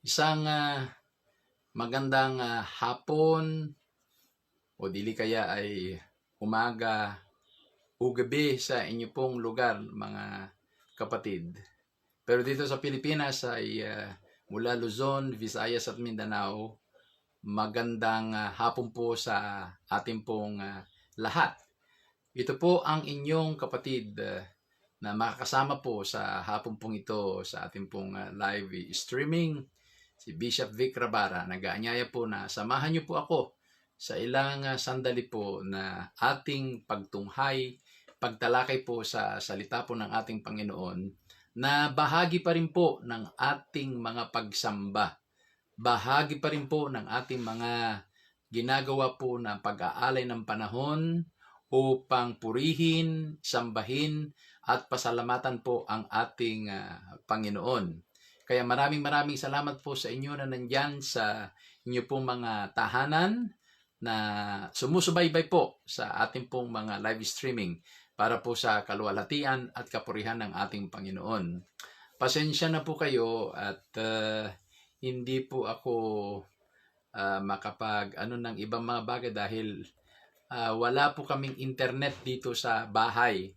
Isang magandang hapon o dili kaya ay umaga o gabi sa inyo pong lugar, mga kapatid. Pero dito sa Pilipinas ay mula Luzon, Visayas at Mindanao, magandang hapon po sa ating pong lahat. Ito po ang inyong kapatid na makakasama po sa hapon pong ito sa ating pong live streaming. Si Bishop Vic Rabara, nag-aanyaya po na samahan niyo po ako sa ilang sandali po na ating pagtunghay, pagtalakay po sa salita po ng ating Panginoon na bahagi pa rin po ng ating mga pagsamba. Bahagi pa rin po ng ating mga ginagawa po na pag-aalay ng panahon upang purihin, sambahin at pasalamatan po ang ating Panginoon. Kaya maraming salamat po sa inyo na nandyan sa inyo pong mga tahanan na sumusubaybay po sa ating pong mga live streaming para po sa kaluwalhatian at kapurihan ng ating Panginoon. Pasensya na po kayo at hindi po ako makapag ng ibang mga bagay dahil wala po kaming internet dito sa bahay.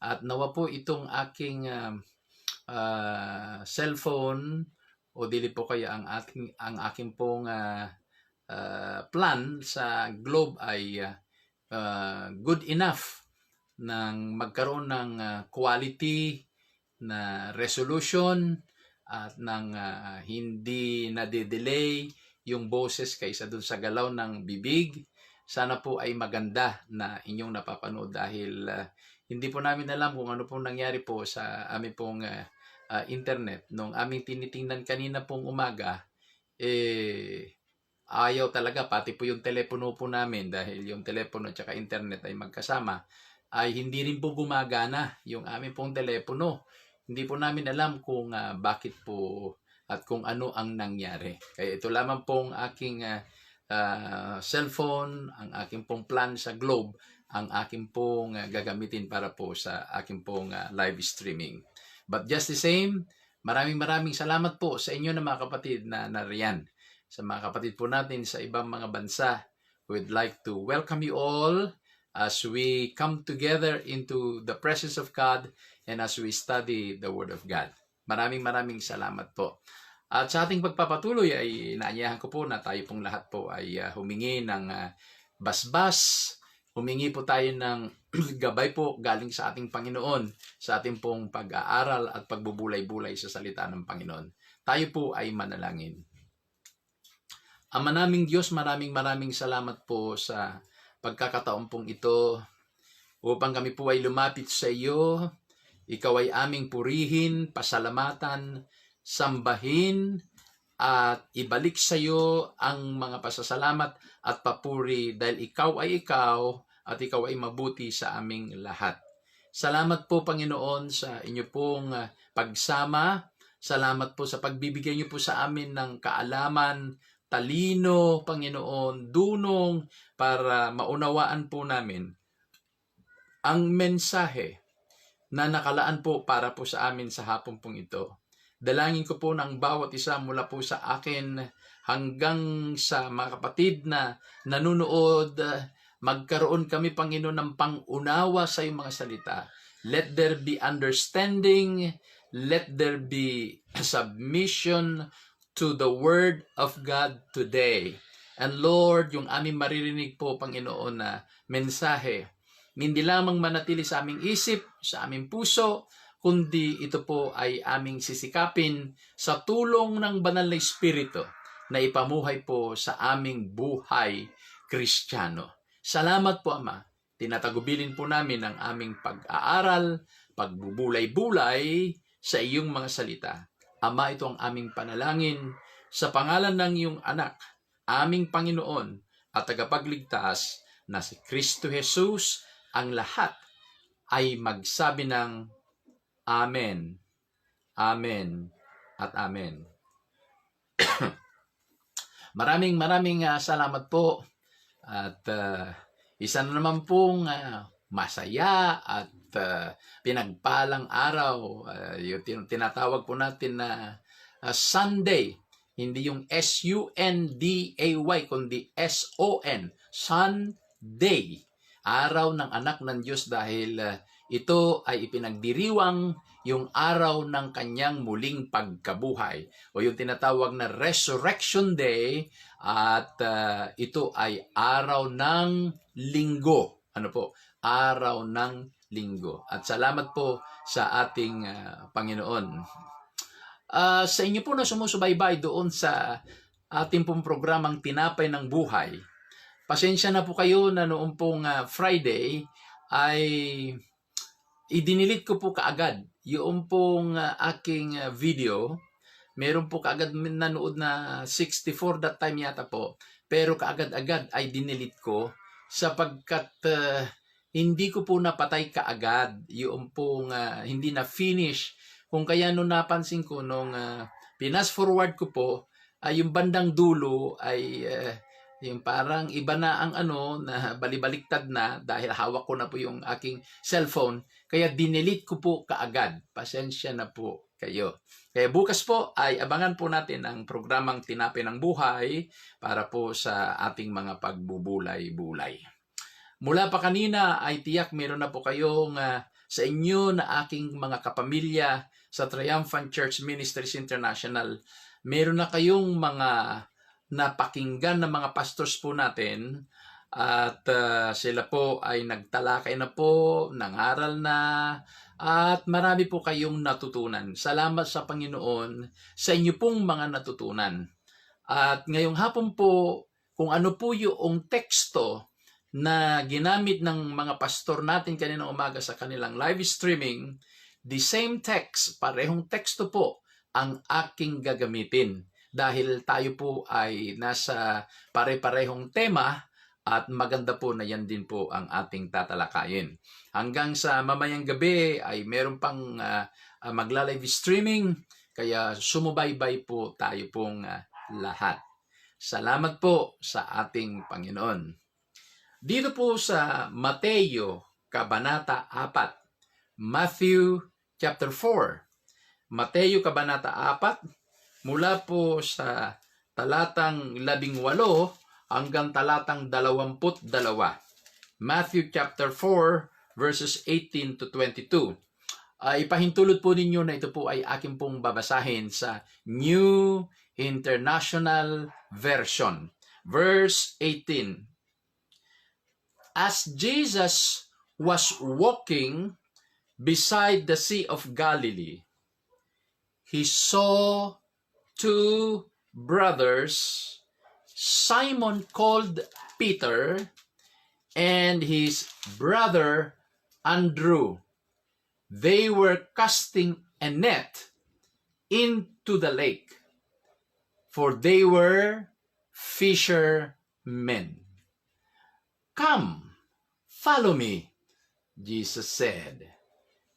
At nawa po itong aking cellphone o dili po kaya ang aking pong plan sa Globe ay good enough nang magkaroon ng quality na resolution at nang hindi nade-delay yung boses kaysa dun sa galaw ng bibig. Sana po ay maganda na inyong napapanood dahil hindi po namin alam kung ano pong nangyari po sa aming pong internet. Nung aming tinitingnan kanina pong umaga, ayaw talaga, pati po yung telepono po namin dahil yung telepono at saka internet ay magkasama, ay hindi rin po gumagana yung aming pong telepono. Hindi po namin alam kung bakit po at kung ano ang nangyari. Kaya ito lamang pong aking cellphone, ang aking pong plan sa Globe, ang aking pong gagamitin para po sa aking pong live streaming. But just the same, maraming salamat po sa inyo na mga kapatid na nariyan. Sa mga kapatid po natin sa ibang mga bansa, we'd like to welcome you all as we come together into the presence of God and as we study the Word of God. Maraming salamat po. At sa ating pagpapatuloy ay inaanyahan ko po na tayo pong lahat po ay humingi ng basbas, humingi po tayo ng gabay po galing sa ating Panginoon sa ating pong pag-aaral at pagbubulay-bulay sa salita ng Panginoon. Tayo po ay manalangin. Ama naming Diyos, maraming salamat po sa pagkakataon pong ito upang kami po ay lumapit sa iyo. Ikaw ay aming purihin, pasalamatan, sambahin at ibalik sa iyo ang mga pasasalamat at papuri dahil ikaw ay ikaw at ikaw ay mabuti sa aming lahat. Salamat po Panginoon sa inyo pong pagsama. Salamat po sa pagbibigay niyo po sa amin ng kaalaman, talino, Panginoon, dunong para maunawaan po namin ang mensahe na nakalaan po para po sa amin sa hapon pong ito. Dalangin ko po ng bawat isa mula po sa akin hanggang sa mga kapatid na nanunood, magkaroon kami, Panginoon, ng pangunawa sa iyong mga salita. Let there be understanding, let there be submission to the Word of God today. And Lord, yung aming maririnig po, Panginoon, na mensahe, hindi lamang manatili sa aming isip, sa aming puso, kundi ito po ay aming sisikapin sa tulong ng Banal na Espiritu na ipamuhay po sa aming buhay Kristiyano. Salamat po, Ama. Tinatagubilin po namin ang aming pag-aaral, pagbubulay-bulay sa iyong mga salita. Ama, ito ang aming panalangin sa pangalan ng iyong anak, aming Panginoon at tagapagligtas na si Kristo Jesus. Ang lahat ay magsabi ng Amen, Amen, at Amen. Maraming salamat po. At isa na naman pong masaya at pinagpalang araw. Yung tinatawag po natin na Sunday. Hindi yung S-U-N-D-A-Y, kundi S-O-N. Sunday. Araw ng anak ng Diyos dahil ito ay ipinagdiriwang yung araw ng kanyang muling pagkabuhay o yung tinatawag na Resurrection Day at ito ay araw ng linggo. Ano po? Araw ng linggo. At salamat po sa ating Panginoon. Sa inyo po na sumusubaybay doon sa ating pong programang Tinapay ng Buhay, pasensya na po kayo na noong pong Friday ay idinilit ko po kaagad yung pong aking video. Meron po kaagad nanood na 64 that time yata po, pero kaagad-agad ay dinilit ko sapagkat hindi ko po napatay kaagad yung pong hindi na finish. Kung kaya nung napansin ko nung pinas forward ko po ay yung bandang dulo ay yung parang iba na ang na balibaliktad na dahil hawak ko na po yung aking cellphone, kaya dinelete ko po kaagad. Pasensya na po kayo. Kaya bukas po ay abangan po natin ang programang Tinapay ng Buhay para po sa ating mga pagbubulay-bulay. Mula pa kanina ay tiyak meron na po kayong sa inyo na aking mga kapamilya sa Triumphant Church Ministries International, meron na kayong mga napakinggan na mga pastors po natin at sila po ay nagtalakay na po, nangaral na, at marami po kayong natutunan. Salamat sa Panginoon sa inyo pong mga natutunan. At ngayong hapon po, kung ano po yung teksto na ginamit ng mga pastor natin kaninang umaga sa kanilang live streaming, the same text, parehong teksto po ang aking gagamitin. Dahil tayo po ay nasa pare-parehong tema at maganda po na yan din po ang ating tatalakayin. Hanggang sa mamayang gabi ay meron pang magla-live streaming, kaya sumubaybay po tayo pong lahat. Salamat po sa ating Panginoon. Dito po sa Mateo, Kabanata 4, Matthew chapter 4. Mateo, Kabanata 4, mula po sa talatang 18 hanggang talatang 22. Matthew chapter 4, verses 18 to 22. Ipahintulot po ninyo na ito po ay akin pong babasahin sa New International Version. Verse 18. As Jesus was walking beside the Sea of Galilee, he saw two brothers, Simon called Peter, and his brother Andrew. They were casting a net into the lake, for they were fishermen. Come, follow me, Jesus said.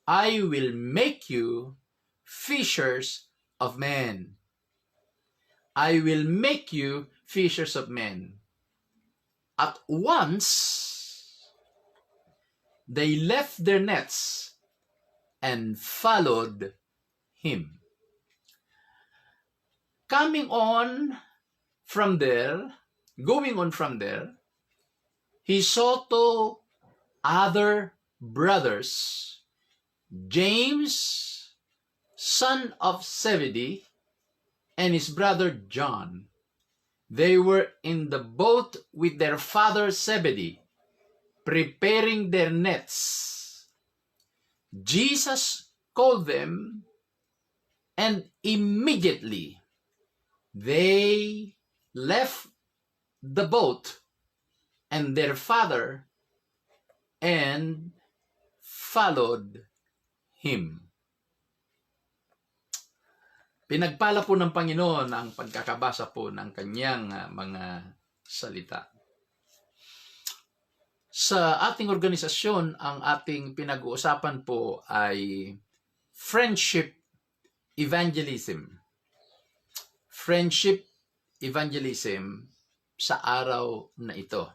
I will make you fishers of men. I will make you fishers of men. At once, they left their nets and followed him. Going on from there, he saw two other brothers, James, son of Zebedee, and his brother John. They were in the boat with their father Zebedee, preparing their nets. Jesus called them, and immediately they left the boat and their father and followed him. Pinagpala po ng Panginoon ang pagkakabasa po ng kanyang mga salita. Sa ating organisasyon, ang ating pinag-uusapan po ay friendship evangelism. Friendship evangelism sa araw na ito.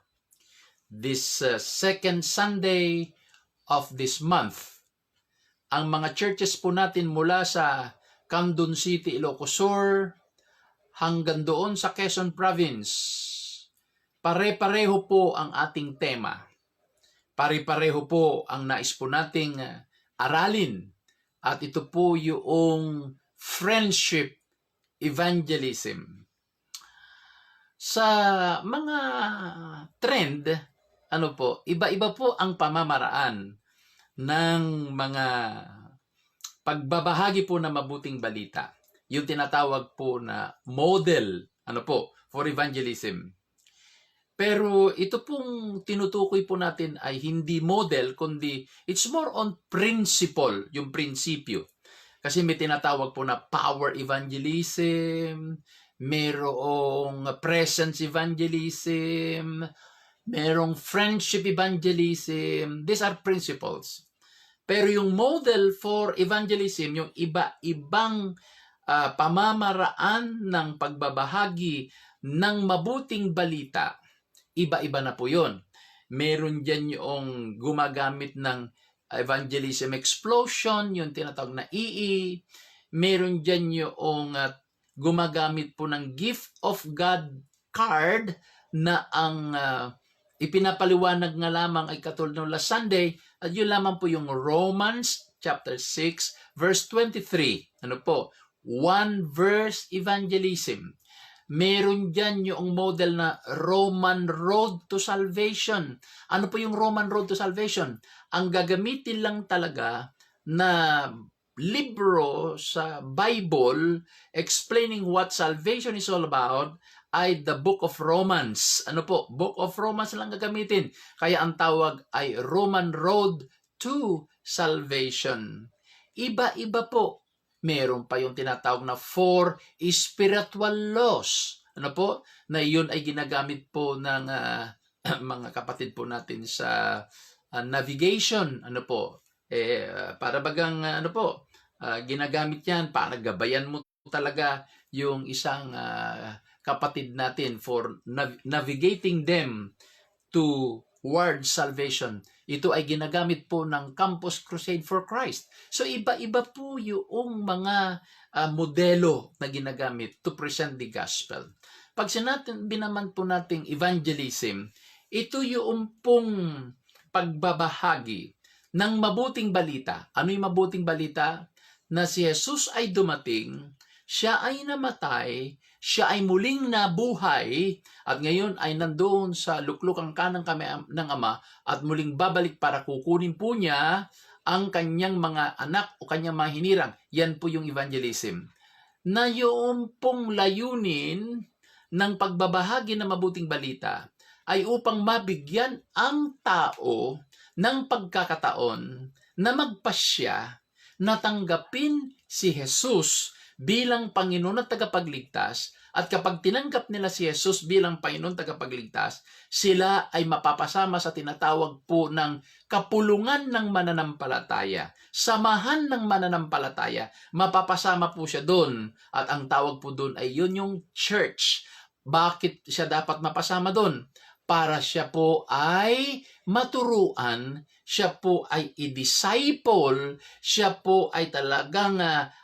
This second Sunday of this month, ang mga churches po natin mula sa Candon City, Ilocos Sur, hanggang doon sa Quezon Province. Pare-pareho po ang ating tema. Pare-pareho po ang nais po nating aralin. At ito po yung friendship evangelism. Sa mga trend, iba-iba po ang pamamaraan ng mga pagbabahagi po ng mabuting balita. Yung tinatawag po na model, for evangelism. Pero ito pong tinutukoy po natin ay hindi model, kundi it's more on principle, yung prinsipyo. Kasi may tinatawag po na power evangelism, merong presence evangelism, merong friendship evangelism. These are principles. Pero yung model for evangelism, yung iba-ibang pamamaraan ng pagbabahagi ng mabuting balita, iba-iba na po yun. Meron dyan yung gumagamit ng evangelism explosion, yung tinatawag na EE. Meron dyan yung gumagamit po ng gift of God card na ang ipinapaliwanag nga lamang ay katulad ng last Sunday, at yun lamang po yung Romans chapter 6 verse 23. One verse evangelism. Meron dyan yung model na Roman Road to Salvation. Ano po yung Roman Road to Salvation? Ang gagamitin lang talaga na libro sa Bible explaining what salvation is all about ay the Book of Romans. Book of Romans lang gagamitin. Kaya ang tawag ay Roman Road to Salvation. Iba-iba po. Meron pa yung tinatawag na four spiritual laws. Na yun ay ginagamit po ng mga kapatid po natin sa navigation. Para bagang ginagamit yan para gabayan mo talaga yung isang kapatid natin for navigating them towards salvation. Ito ay ginagamit po ng Campus Crusade for Christ. So iba-iba po yung mga modelo na ginagamit to present the gospel. Pag binaman po nating evangelism, ito yung pong pagbabahagi ng mabuting balita. Ano yung mabuting balita? Na si Jesus ay dumating, siya ay namatay, siya ay muling nabuhay, at ngayon ay nandoon sa luklukang kanang ng Ama, at muling babalik para kukunin po niya ang kanyang mga anak o kanyang mga hinirang. Yan po yung evangelism. Na yung pong layunin ng pagbabahagi ng mabuting balita ay upang mabigyan ang tao ng pagkakataon na magpasya na tanggapin si Jesus bilang Panginoon at tagapagligtas, at kapag tinanggap nila si Jesus bilang Panginoon at tagapagligtas, sila ay mapapasama sa tinatawag po ng kapulungan ng mananampalataya. Samahan ng mananampalataya, mapapasama po siya doon, at ang tawag po doon ay yun yung church. Bakit siya dapat mapasama doon? Para siya po ay maturuan, siya po ay i-disciple, siya po ay talagang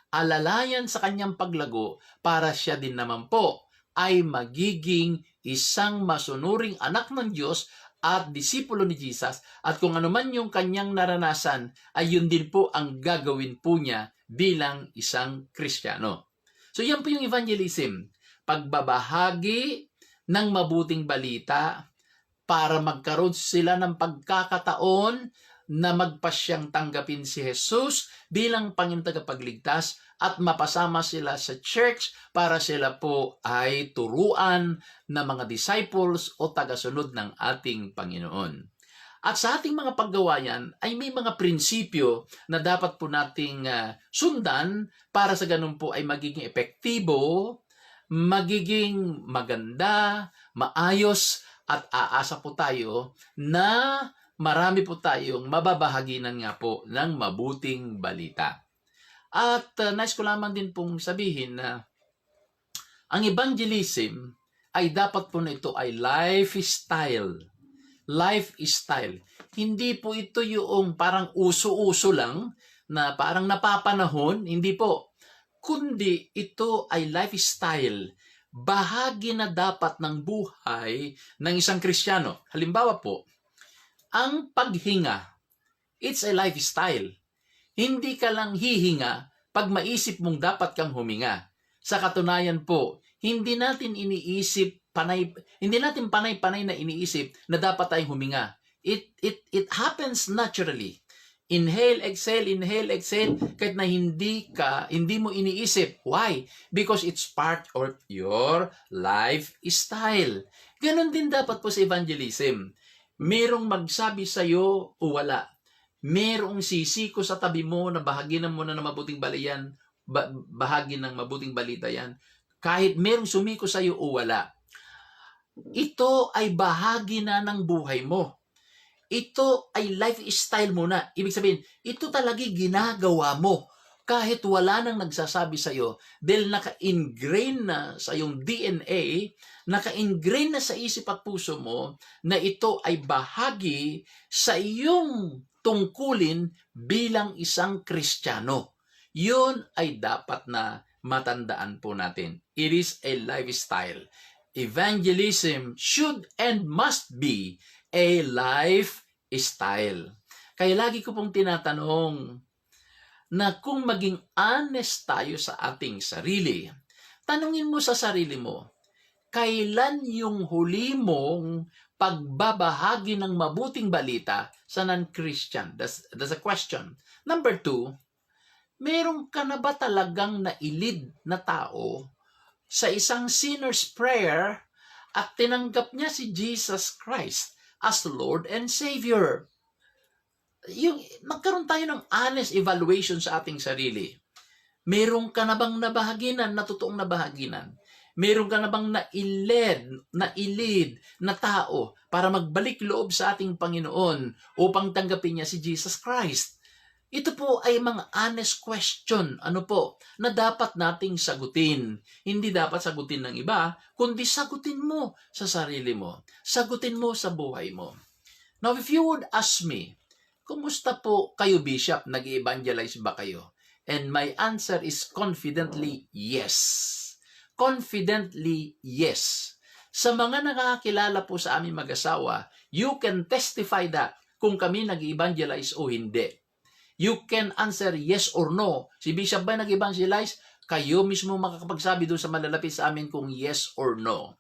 alalayan sa kanyang paglago, para siya din naman po ay magiging isang masunuring anak ng Diyos at disipulo ni Jesus, at kung ano man yung kanyang naranasan ay yun din po ang gagawin po niya bilang isang Kristiyano. So yan po yung evangelism, pagbabahagi ng mabuting balita para magkaroon sila ng pagkakataon na magpasyang tanggapin si Jesus bilang Panginoon tagapagligtas, at mapasama sila sa church para sila po ay turuan ng mga disciples o tagasunod ng ating Panginoon. At sa ating mga paggawayan ay may mga prinsipyo na dapat po nating sundan para sa ganun po ay magiging epektibo, magiging maganda, maayos, at aasa po tayo na marami po tayong mababahaginan nga po ng mabuting balita. At nais ko lamang din pong sabihin na ang evangelism ay dapat po na ito ay lifestyle. Lifestyle. Hindi po ito yung parang uso-uso lang na parang napapanahon. Hindi po. kundi ito ay lifestyle, bahagi na dapat ng buhay ng isang Kristiyano. Halimbawa po, ang paghinga, it's a lifestyle. Hindi ka lang hihinga pag maisip mong dapat kang huminga. Sa katunayan po, hindi natin panay-panay na iniisip na dapat tayong huminga. It happens naturally. Inhale, exhale, kahit na hindi mo iniisip. Why? Because it's part of your lifestyle. Ganon din dapat po sa evangelism. Merong magsabi sa'yo o wala. Merong sisiko sa tabi mo na bahagi mo na ng mabuting balayan, bahagi ng mabuting balita yan. Kahit merong sumiko sa'yo o wala. Ito ay bahagi na ng buhay mo. Ito ay lifestyle mo na. Ibig sabihin, ito talaga ginagawa mo. Kahit wala nang nagsasabi sa'yo, dahil naka-ingrain na sa iyong DNA, naka-ingrain na sa isip at puso mo, na ito ay bahagi sa iyong tungkulin bilang isang Kristiyano. Yun ay dapat na matandaan po natin. It is a lifestyle. Evangelism should and must be a lifestyle. Kaya lagi ko pong tinatanong na kung maging honest tayo sa ating sarili, tanungin mo sa sarili mo, kailan yung huli mong pagbabahagi ng mabuting balita sa non-Christian? That's a question. Number 2, meron ka na ba talagang nailid na tao sa isang sinner's prayer at tinanggap niya si Jesus Christ as Lord and Savior? Magkaroon tayo ng honest evaluation sa ating sarili. Meron ka na bang nabahaginan, na totoong nabahaginan? Meron ka na bang nailid na tao para magbalik loob sa ating Panginoon upang tanggapin niya si Jesus Christ? Ito po ay mga honest question, na dapat nating sagutin. Hindi dapat sagutin ng iba, kundi sagutin mo sa sarili mo. Sagutin mo sa buhay mo. Now, if you would ask me, kumusta po kayo, Bishop? Nag-evangelize ba kayo? And my answer is confidently yes. Confidently yes. Sa mga nakakakilala po sa aming mag-asawa, you can testify that kung kami nag-evangelize o hindi. You can answer yes or no. Si Bishop ba nag-evangelize? Kayo mismo makakapagsabi doon sa malalapit sa amin kung yes or no.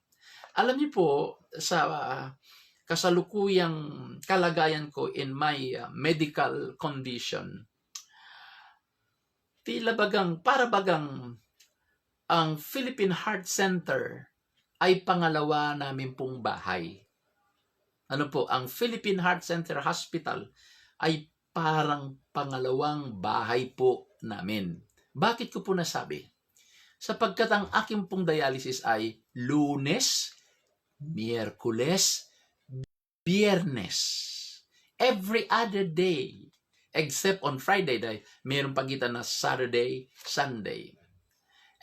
Alam niyo po, sa kasalukuyang kalagayan ko in my medical condition, para bagang ang Philippine Heart Center ay pangalawa namin pong bahay. Ang Philippine Heart Center Hospital ay parang pangalawang bahay po namin. Bakit ko po nasabi? Sapagkat ang aking pong dialysis ay Lunes, Miyerkules, Biyernes. Every other day. Except on Friday, dahil mayroong pagitan na Saturday, Sunday.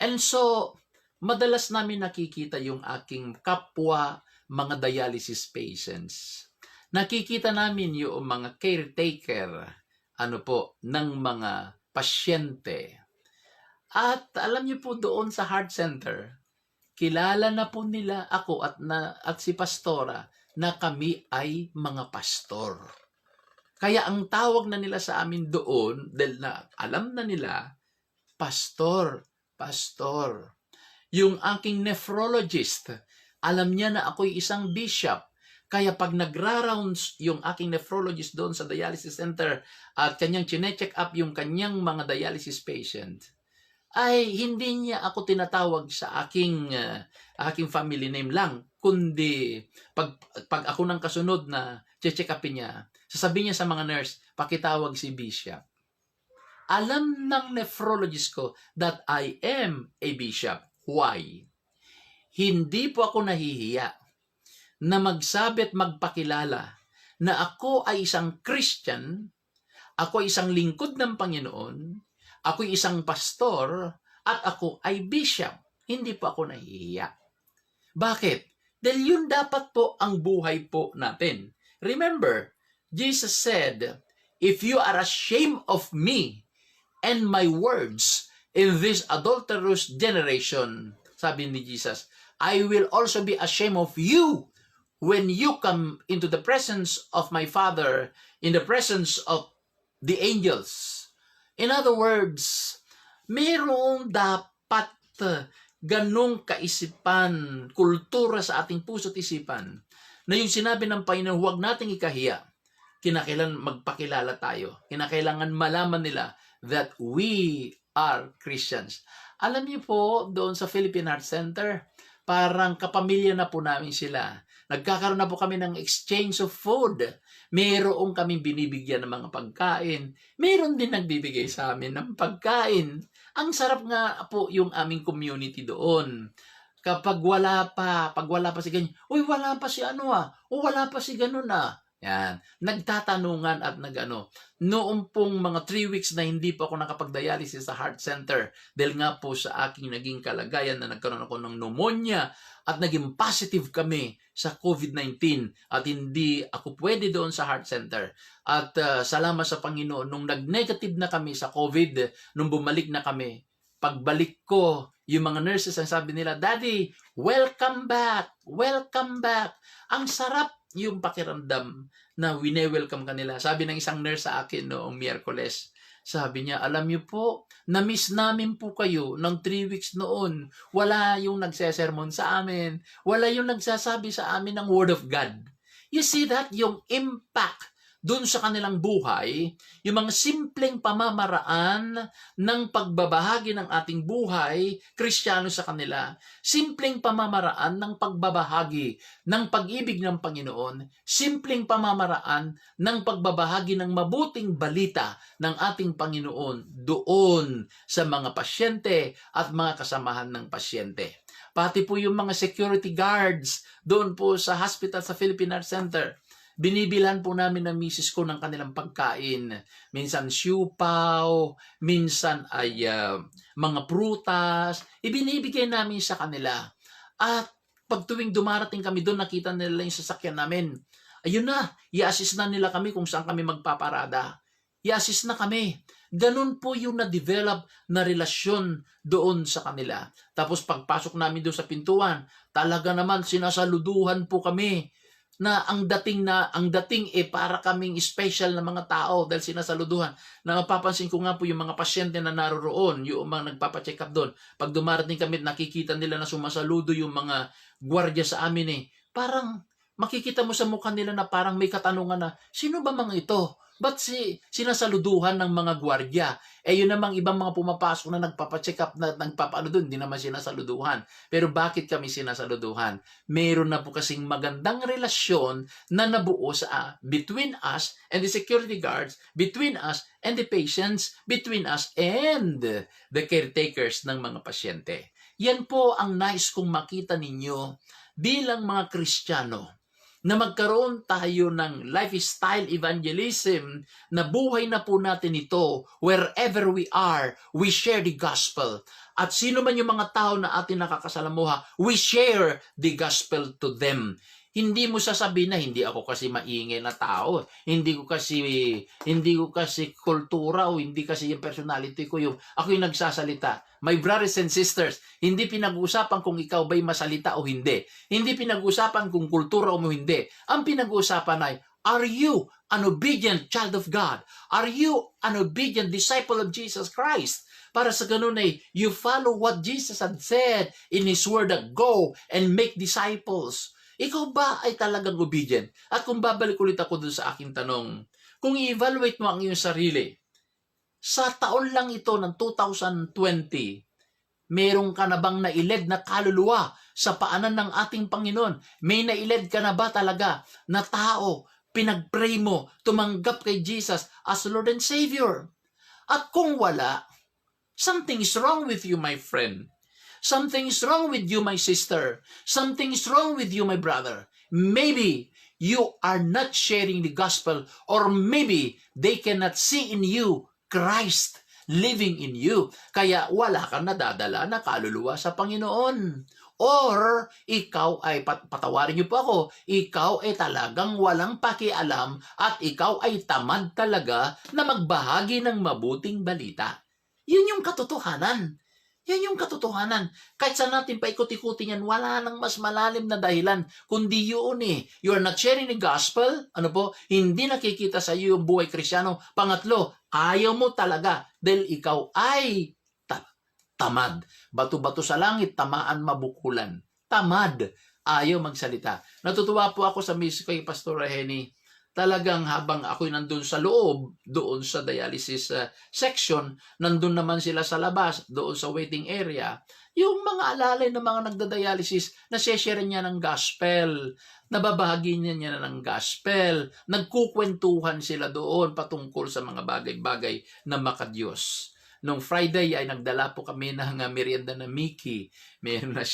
And so, madalas namin nakikita yung aking kapwa mga dialysis patients. Nakikita namin yung mga caretaker, ng mga pasyente. At alam niyo po doon sa heart center, kilala na po nila ako at si Pastora na kami ay mga pastor. Kaya ang tawag na nila sa amin doon, dahil na alam na nila, pastor. Yung aking nephrologist, alam niya na ako'y isang bishop. Kaya pag nagra-rounds yung aking nephrologist doon sa dialysis center at kanyang chine-check up yung kanyang mga dialysis patient, ay hindi niya ako tinatawag sa aking family name lang, kundi pag ako ng kasunod na check upin niya, sasabihin niya sa mga nurse, pakitawag si Bishop. Alam ng nephrologist ko that I am a bishop. Why? Hindi po ako nahihiya na magsabi at magpakilala na ako ay isang Christian, ako ay isang lingkod ng Panginoon, ako ay isang pastor, at ako ay bishop. Hindi po ako nahihiya. Bakit? Dahil yun dapat po ang buhay po natin. Remember, Jesus said, if you are ashamed of me and my words, in this adulterous generation, sabi ni Jesus, I will also be ashamed of you when you come into the presence of my Father, in the presence of the angels. In other words, mayroong dapat ganong kaisipan, kultura sa ating puso't isipan, na yung sinabi ng Panginoon, huwag nating ikahiya. Kinakailangan magpakilala tayo. Kinakailangan malaman nila that we are Christians. Alam niyo po, doon sa Philippine Heart Center, parang kapamilya na po namin sila. Nagkakaroon na po kami ng exchange of food. Mayroong kaming binibigyan ng mga pagkain. Mayroon din nagbibigay sa amin ng pagkain. Ang sarap nga po yung aming community doon. Kapag wala pa si ganyan, uy, wala pa si ano o wala pa si ganun Yan. Nagtatanungan at nagano. Noong pong mga 3 weeks na hindi pa ako nakapag-dialysis sa heart center dahil nga po sa aking naging kalagayan na nagkaroon ako ng pneumonia at naging positive kami sa COVID-19 at hindi ako pwede doon sa heart center. At salamat sa Panginoon, nung nag-negative na kami sa COVID, nung bumalik na kami, pagbalik ko, yung mga nurses ang sabi nila, Daddy, welcome back! Welcome back! Ang sarap yung pakiramdam na wine-welcome kanila. Sabi ng isang nurse sa akin noong Miyerkules, sabi niya, alam niyo po, na-miss namin po kayo ng 3 weeks noon. Wala yung nagsesermon sa amin. Wala yung nagsasabi sa amin ng Word of God. You see that? Yung impact doon sa kanilang buhay, yung mga simpleng pamamaraan ng pagbabahagi ng ating buhay, Kristiyano sa kanila, simpleng pamamaraan ng pagbabahagi ng pag-ibig ng Panginoon, simpleng pamamaraan ng pagbabahagi ng mabuting balita ng ating Panginoon doon sa mga pasyente at mga kasamahan ng pasyente. Pati po yung mga security guards doon po sa hospital sa Philippine Heart Center, binibilhan po namin ng misis ko ng kanilang pagkain. Minsan siupaw, minsan ay mga prutas. Ibinibigay namin sa kanila. At pag tuwing dumarating kami doon, nakita nila yung sasakyan namin. Ayun na, i-assist na nila kami kung saan kami magpaparada. I-assist na kami. Ganun po yung na-develop na relasyon doon sa kanila. Tapos pagpasok namin doon sa pintuan, talaga naman sinasaluduhan po kami na ang dating para kaming special na mga tao dahil sinasaluduhan. Na mapapansin ko nga po yung mga pasyente na naroroon, yung mga nagpapacheck up doon. Pag dumarating kami, nakikita nila na sumasaludo yung mga gwardiya sa amin Parang makikita mo sa mukha nila na parang may katanungan na, sino ba mga ito? Ba't sinasaluduhan ng mga gwardiya? Yun namang ibang mga pumapasok na nagpapacheck up na nagpapaano doon, hindi naman sinasaluduhan. Pero bakit kami sinasaluduhan? Meron na po kasing magandang relasyon na nabuo sa between us and the security guards, between us and the patients, between us and the caretakers ng mga pasyente. Yan po ang nais kong makita ninyo bilang mga Kristiyano, na magkaroon tayo ng lifestyle evangelism na buhay na po natin ito wherever we are, we share the gospel. At sino man yung mga tao na atin nakakasalamuha, we share the gospel to them. Hindi mo sasabihin na hindi ako kasi maingay na tao. Hindi ko kasi kultura o hindi kasi yung personality ko ako yung nagsasalita. My brothers and sisters, hindi pinag-uusapan kung ikaw ba'y masalita o hindi. Hindi pinag-uusapan kung kultura o hindi. Ang pinag-uusapan ay, are you an obedient child of God? Are you an obedient disciple of Jesus Christ? Para sa ganun you follow what Jesus had said in His word that go and make disciples. Ikaw ba ay talagang obedient? At kung babalik ulit ako dun sa aking tanong, kung i-evaluate mo ang iyong sarili, sa taon lang ito ng 2020, meron ka na bang nailed na kaluluwa sa paanan ng ating Panginoon? May nailed ka na ba talaga na tao, pinag-pray mo, tumanggap kay Jesus as Lord and Savior? At kung wala, something is wrong with you, my friend. Something is wrong with you, my sister. Something is wrong with you, my brother. Maybe you are not sharing the gospel, or maybe they cannot see in you Christ living in you. Kaya wala kang nadadala na kaluluwa sa Panginoon. Or ikaw ay, patawarin niyo po ako, ikaw ay talagang walang pakialam at ikaw ay tamad talaga na magbahagi ng mabuting balita. Yun yung katotohanan. Yan yung katotohanan. Kahit saan natin paikot-ikutin yan, wala nang mas malalim na dahilan. Kundi yun eh. You are not sharing the gospel. Ano po? Hindi nakikita sa iyo yung buhay Kristyano. Pangatlo, ayaw mo talaga dahil ikaw ay tamad. Bato-bato sa langit, tamaan mabukulan. Tamad. Ayaw magsalita. Natutuwa po ako sa miss kay Pastor Henny. Talagang habang ako'y nandun sa loob, doon sa dialysis section, nandun naman sila sa labas, doon sa waiting area, yung mga alalay ng mga nagda-dialysis, naseshare niya ng gospel, nababahagi niya ng gospel, nagkukwentuhan sila doon patungkol sa mga bagay-bagay na makadiyos. Nung Friday ay nagdala po kami ng merienda na Mickey. Meron na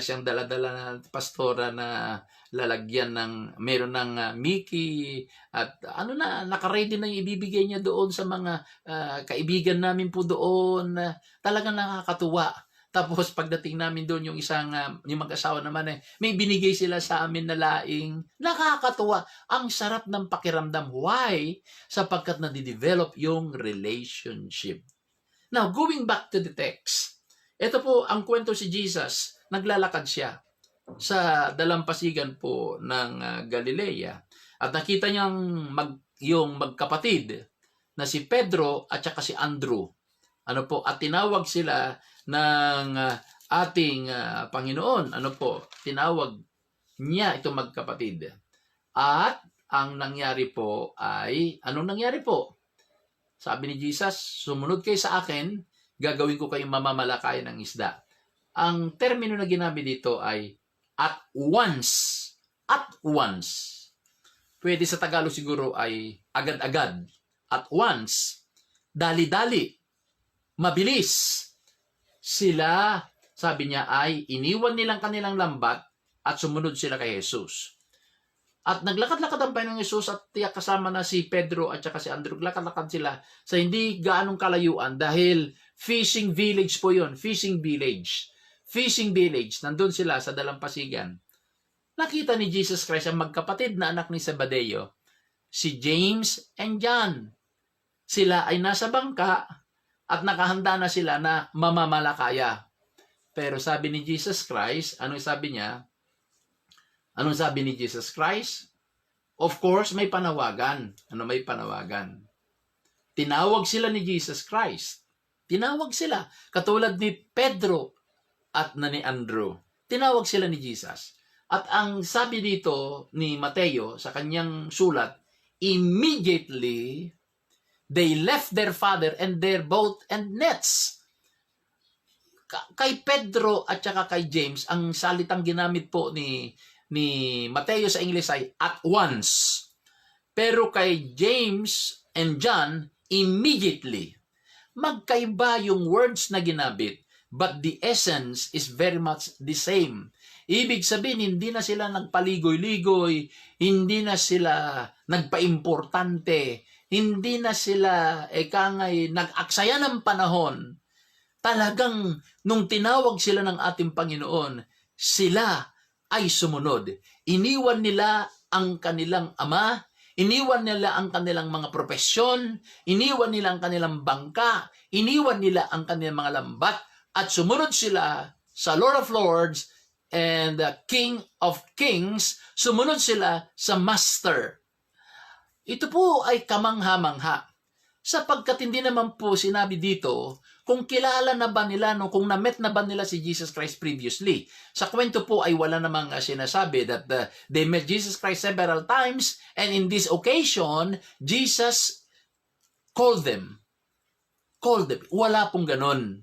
siyang dala-dala na pastora na lalagyan ng Mickey at naka-ready na yung ibibigay niya doon sa mga kaibigan namin po doon. Talagang nakakatuwa. Tapos pagdating namin doon yung yung mag-asawa naman may binigay sila sa amin na laing. Nakakatuwa. Ang sarap ng pakiramdam. Why? Sapagkat nadidevelop yung relationship. Now, going back to the text. Ito po ang kwento si Jesus. Naglalakad siya sa dalampasigan po ng Galilea. At nakita niyang yung magkapatid na si Pedro at saka si Andrew. At tinawag sila ng ating Panginoon. Tinawag niya itong magkapatid. At ang nangyari po ay, anong nangyari po? Sabi ni Jesus, sumunod kayo sa akin, gagawin ko kayong mamamalakay ng isda. Ang termino na ginamit dito ay at once. At once. Pwede sa Tagalog siguro ay agad-agad. At once. Dali-dali. Mabilis. Sila, sabi niya, ay iniwan nilang kanilang lambat at sumunod sila kay Jesus. At naglakad-lakad ang Panginoong Jesus at tiyak kasama na si Pedro at saka si Andrew. Lakad-lakad sila sa hindi gaanong kalayuan dahil fishing village po yun. Fishing village. Fishing village. Nandun sila sa dalampasigan. Nakita ni Jesus Christ ang magkapatid na anak ni Zebedeo, si James and John. Sila ay nasa bangka at nakahanda na sila na mamamalakaya. Pero sabi ni Jesus Christ, anong sabi niya? Anong sabi ni Jesus Christ? Of course, may panawagan. May panawagan? Tinawag sila ni Jesus Christ. Tinawag sila. Katulad ni Pedro at ni Andrew. Tinawag sila ni Jesus. At ang sabi dito ni Mateo sa kanyang sulat, immediately they left their father and their boat and nets. Kay Pedro at saka kay James, ang salitang ginamit po ni Mateo sa English ay at once. Pero kay James and John, immediately. Magkaiba yung words na ginamit, but the essence is very much the same. Ibig sabihin, hindi na sila nagpaligoy-ligoy, hindi na sila nagpaimportante, hindi na sila nag-aksaya ng panahon. Talagang nung tinawag sila ng ating Panginoon, sila ay sumunod. Iniwan nila ang kanilang ama, iniwan nila ang kanilang mga profesyon, iniwan nila ang kanilang bangka, iniwan nila ang kanilang mga lambat, at sumunod sila sa Lord of Lords and the King of Kings, sumunod sila sa Master. Ito po ay kamangha-mangha. Sapagkat hindi naman po sinabi dito kung kilala na ba nila, kung na-met na ba nila si Jesus Christ previously. Sa kwento po ay wala namang sinasabi that they met Jesus Christ several times, and in this occasion, Jesus called them. Wala pong ganon.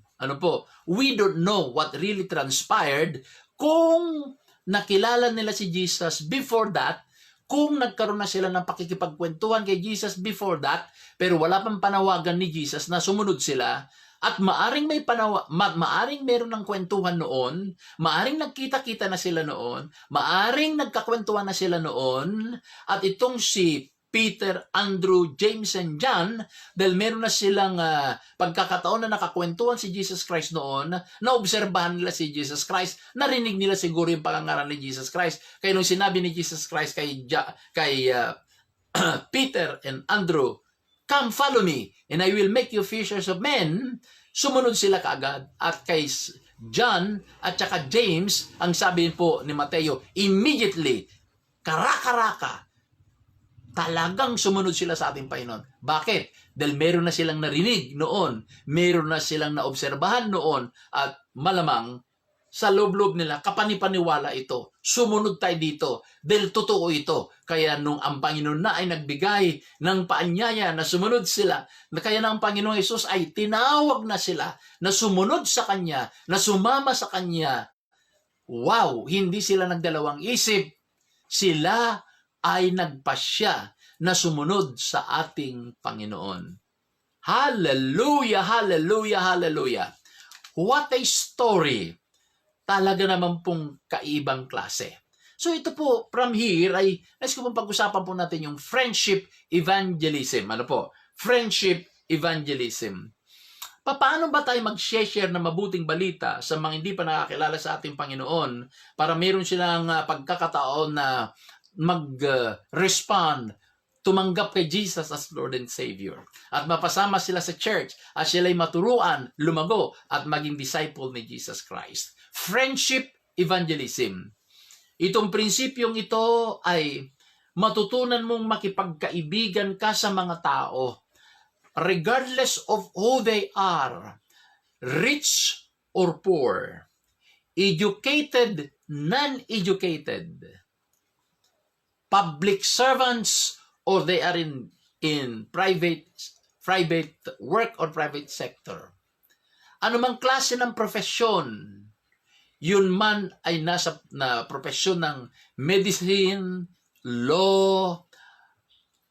We don't know what really transpired kung nakilala nila si Jesus before that, kung nagkaroon na sila ng pakikipagkwentuhan kay Jesus before that, pero wala pang panawagan ni Jesus na sumunod sila, at maaring maaring meron ng kwentuhan noon, maaring nagkita-kita na sila noon, maaring nagkakwentuhan na sila noon, at itong si Peter, Andrew, James, and John, dahil meron na silang pagkakataon na nakakwentuhan si Jesus Christ noon, naobserbahan nila si Jesus Christ, narinig nila siguro yung pangangaral ni Jesus Christ. Kaya nung sinabi ni Jesus Christ kay Peter and Andrew, come follow me, and I will make you fishers of men, sumunod sila kaagad. At kay John at saka James, ang sabi po ni Mateo, immediately, karakaraka, talagang sumunod sila sa ating Panginoon. Bakit? Dahil meron na silang narinig noon, meron na silang naobserbahan noon, at malamang sa loob-loob nila, kapanipaniwala ito. Sumunod tayo dito dahil totoo ito. Kaya nung ang Panginoon na ay nagbigay ng paanyaya na sumunod sila, na kaya na ang Panginoong Hesus ay tinawag na sila na sumunod sa Kanya, na sumama sa Kanya. Wow! Hindi sila nagdalawang isip. Sila ay nagpasya na sumunod sa ating Panginoon. Hallelujah! Hallelujah! Hallelujah! What a story! Talaga naman pong kaibang klase. So ito po, from here, ay nais ko pong pag-usapan po natin yung friendship evangelism. Ano po? Friendship evangelism. Paano ba tayo mag-share ng mabuting balita sa mga hindi pa nakakilala sa ating Panginoon para meron silang pagkakataon na mag-respond, tumanggap kay Jesus as Lord and Savior. At mapasama sila sa church at sila'y maturuan, lumago at maging disciple ni Jesus Christ. Friendship evangelism. Itong prinsipyong ito ay matutunan mong makipagkaibigan ka sa mga tao regardless of who they are, rich or poor, educated, non-educated, public servants, or they are in private work or private sector. Anumang klase ng profesyon, yun man ay nasa profesyon ng medicine, law,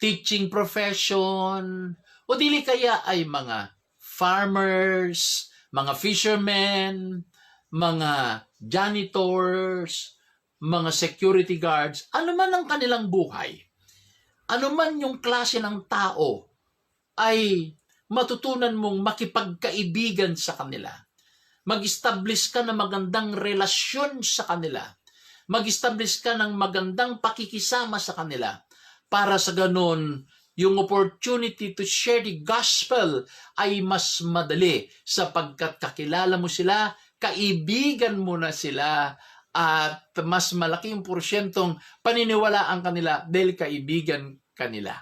teaching profession, o dili kaya ay mga farmers, mga fishermen, mga janitors, mga security guards, ano man ang kanilang buhay, ano man yung klase ng tao, ay matutunan mong makipagkaibigan sa kanila. Mag-establish ka ng magandang relasyon sa kanila. Mag-establish ka ng magandang pakikisama sa kanila. Para sa ganun, yung opportunity to share the gospel ay mas madali sapagkat kakilala mo sila, kaibigan mo na sila, at mas malaki yung porsyentong paniniwalaan kanila dahil kaibigan kanila.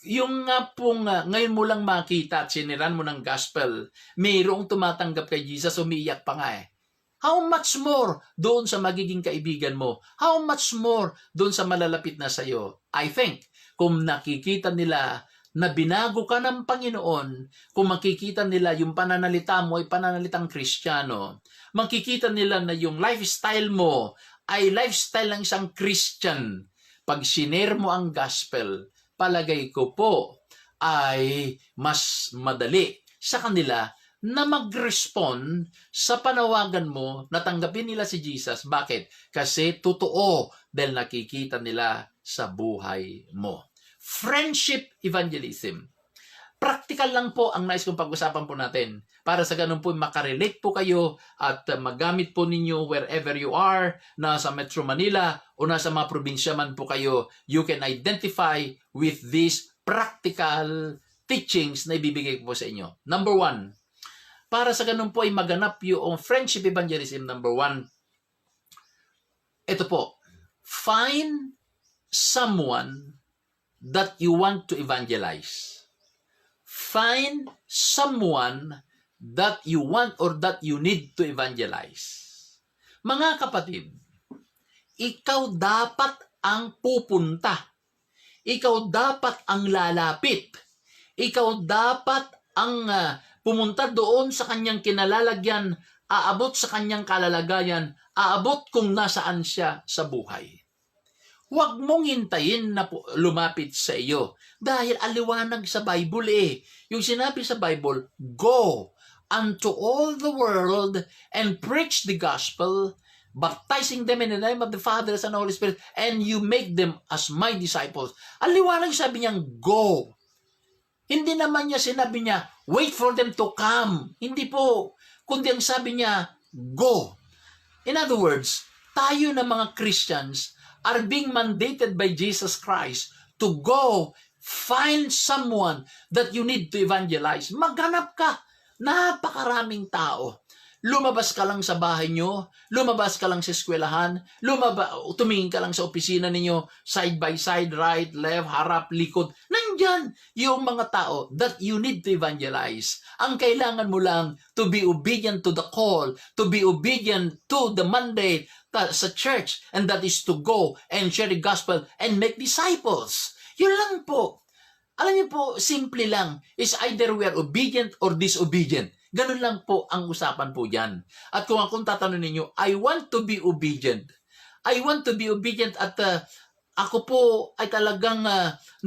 Yung nga pong ngayon mo lang makita at siniran mo ng gospel, mayroong tumatanggap kay Jesus, umiiyak pa nga eh. How much more doon sa magiging kaibigan mo? How much more doon sa malalapit na sa'yo? I think, kung nakikita nila na binago ka ng Panginoon, kung makikita nila yung pananalita mo ay pananalitang Kristiyano, makikita nila na yung lifestyle mo ay lifestyle ng isang Christian. Pag sinare mo ang gospel, palagay ko po ay mas madali sa kanila na mag-respond sa panawagan mo na tanggapin nila si Jesus. Bakit? Kasi totoo dahil nakikita nila sa buhay mo. Friendship evangelism. Practical lang po ang nais kong pag-usapan po natin. Para sa ganun po makarelate po kayo at magamit po ninyo wherever you are, nasa Metro Manila o nasa mga probinsya man po kayo, you can identify with these practical teachings na ibibigay ko po sa inyo. Number 1, para sa ganun po ay maganap yung friendship evangelism. Number 1, ito po, find someone that you want to evangelize. Find someone that you want or that you need to evangelize. Mga kapatid, ikaw dapat ang pupunta. Ikaw dapat ang lalapit. Ikaw dapat ang pumunta doon sa kanyang kinalalagyan, aabot sa kanyang kalalagayan, aabot kung nasaan siya sa buhay. Huwag mong hintayin na lumapit sa iyo dahil aliwanag sa Bible eh. Yung sinabi sa Bible, go unto all the world and preach the gospel, baptizing them in the name of the Father, Son, and Holy Spirit, and you make them as my disciples. Aliwanag sabi niyang go. Hindi naman niya sinabi niya, wait for them to come. Hindi po. Kundi ang sabi niya, go. In other words, tayo na mga Christians are being mandated by Jesus Christ to go Find someone that you need to evangelize. Maghanap ka. Napakaraming tao. Lumabas ka lang sa bahay nyo, lumabas ka lang sa eskwelahan, tumingin ka lang sa opisina ninyo, side by side, right, left, harap, likod. Nandyan yung mga tao that you need to evangelize. Ang kailangan mo lang to be obedient to the call, to be obedient to the mandate sa church, and that is to go and share the gospel and make disciples. Yun lang po. Alam niyo po, simple lang. Is either we are obedient or disobedient. Ganun lang po ang usapan po dyan. At kung akong tatanungin ninyo, I want to be obedient. I want to be obedient at ako po ay talagang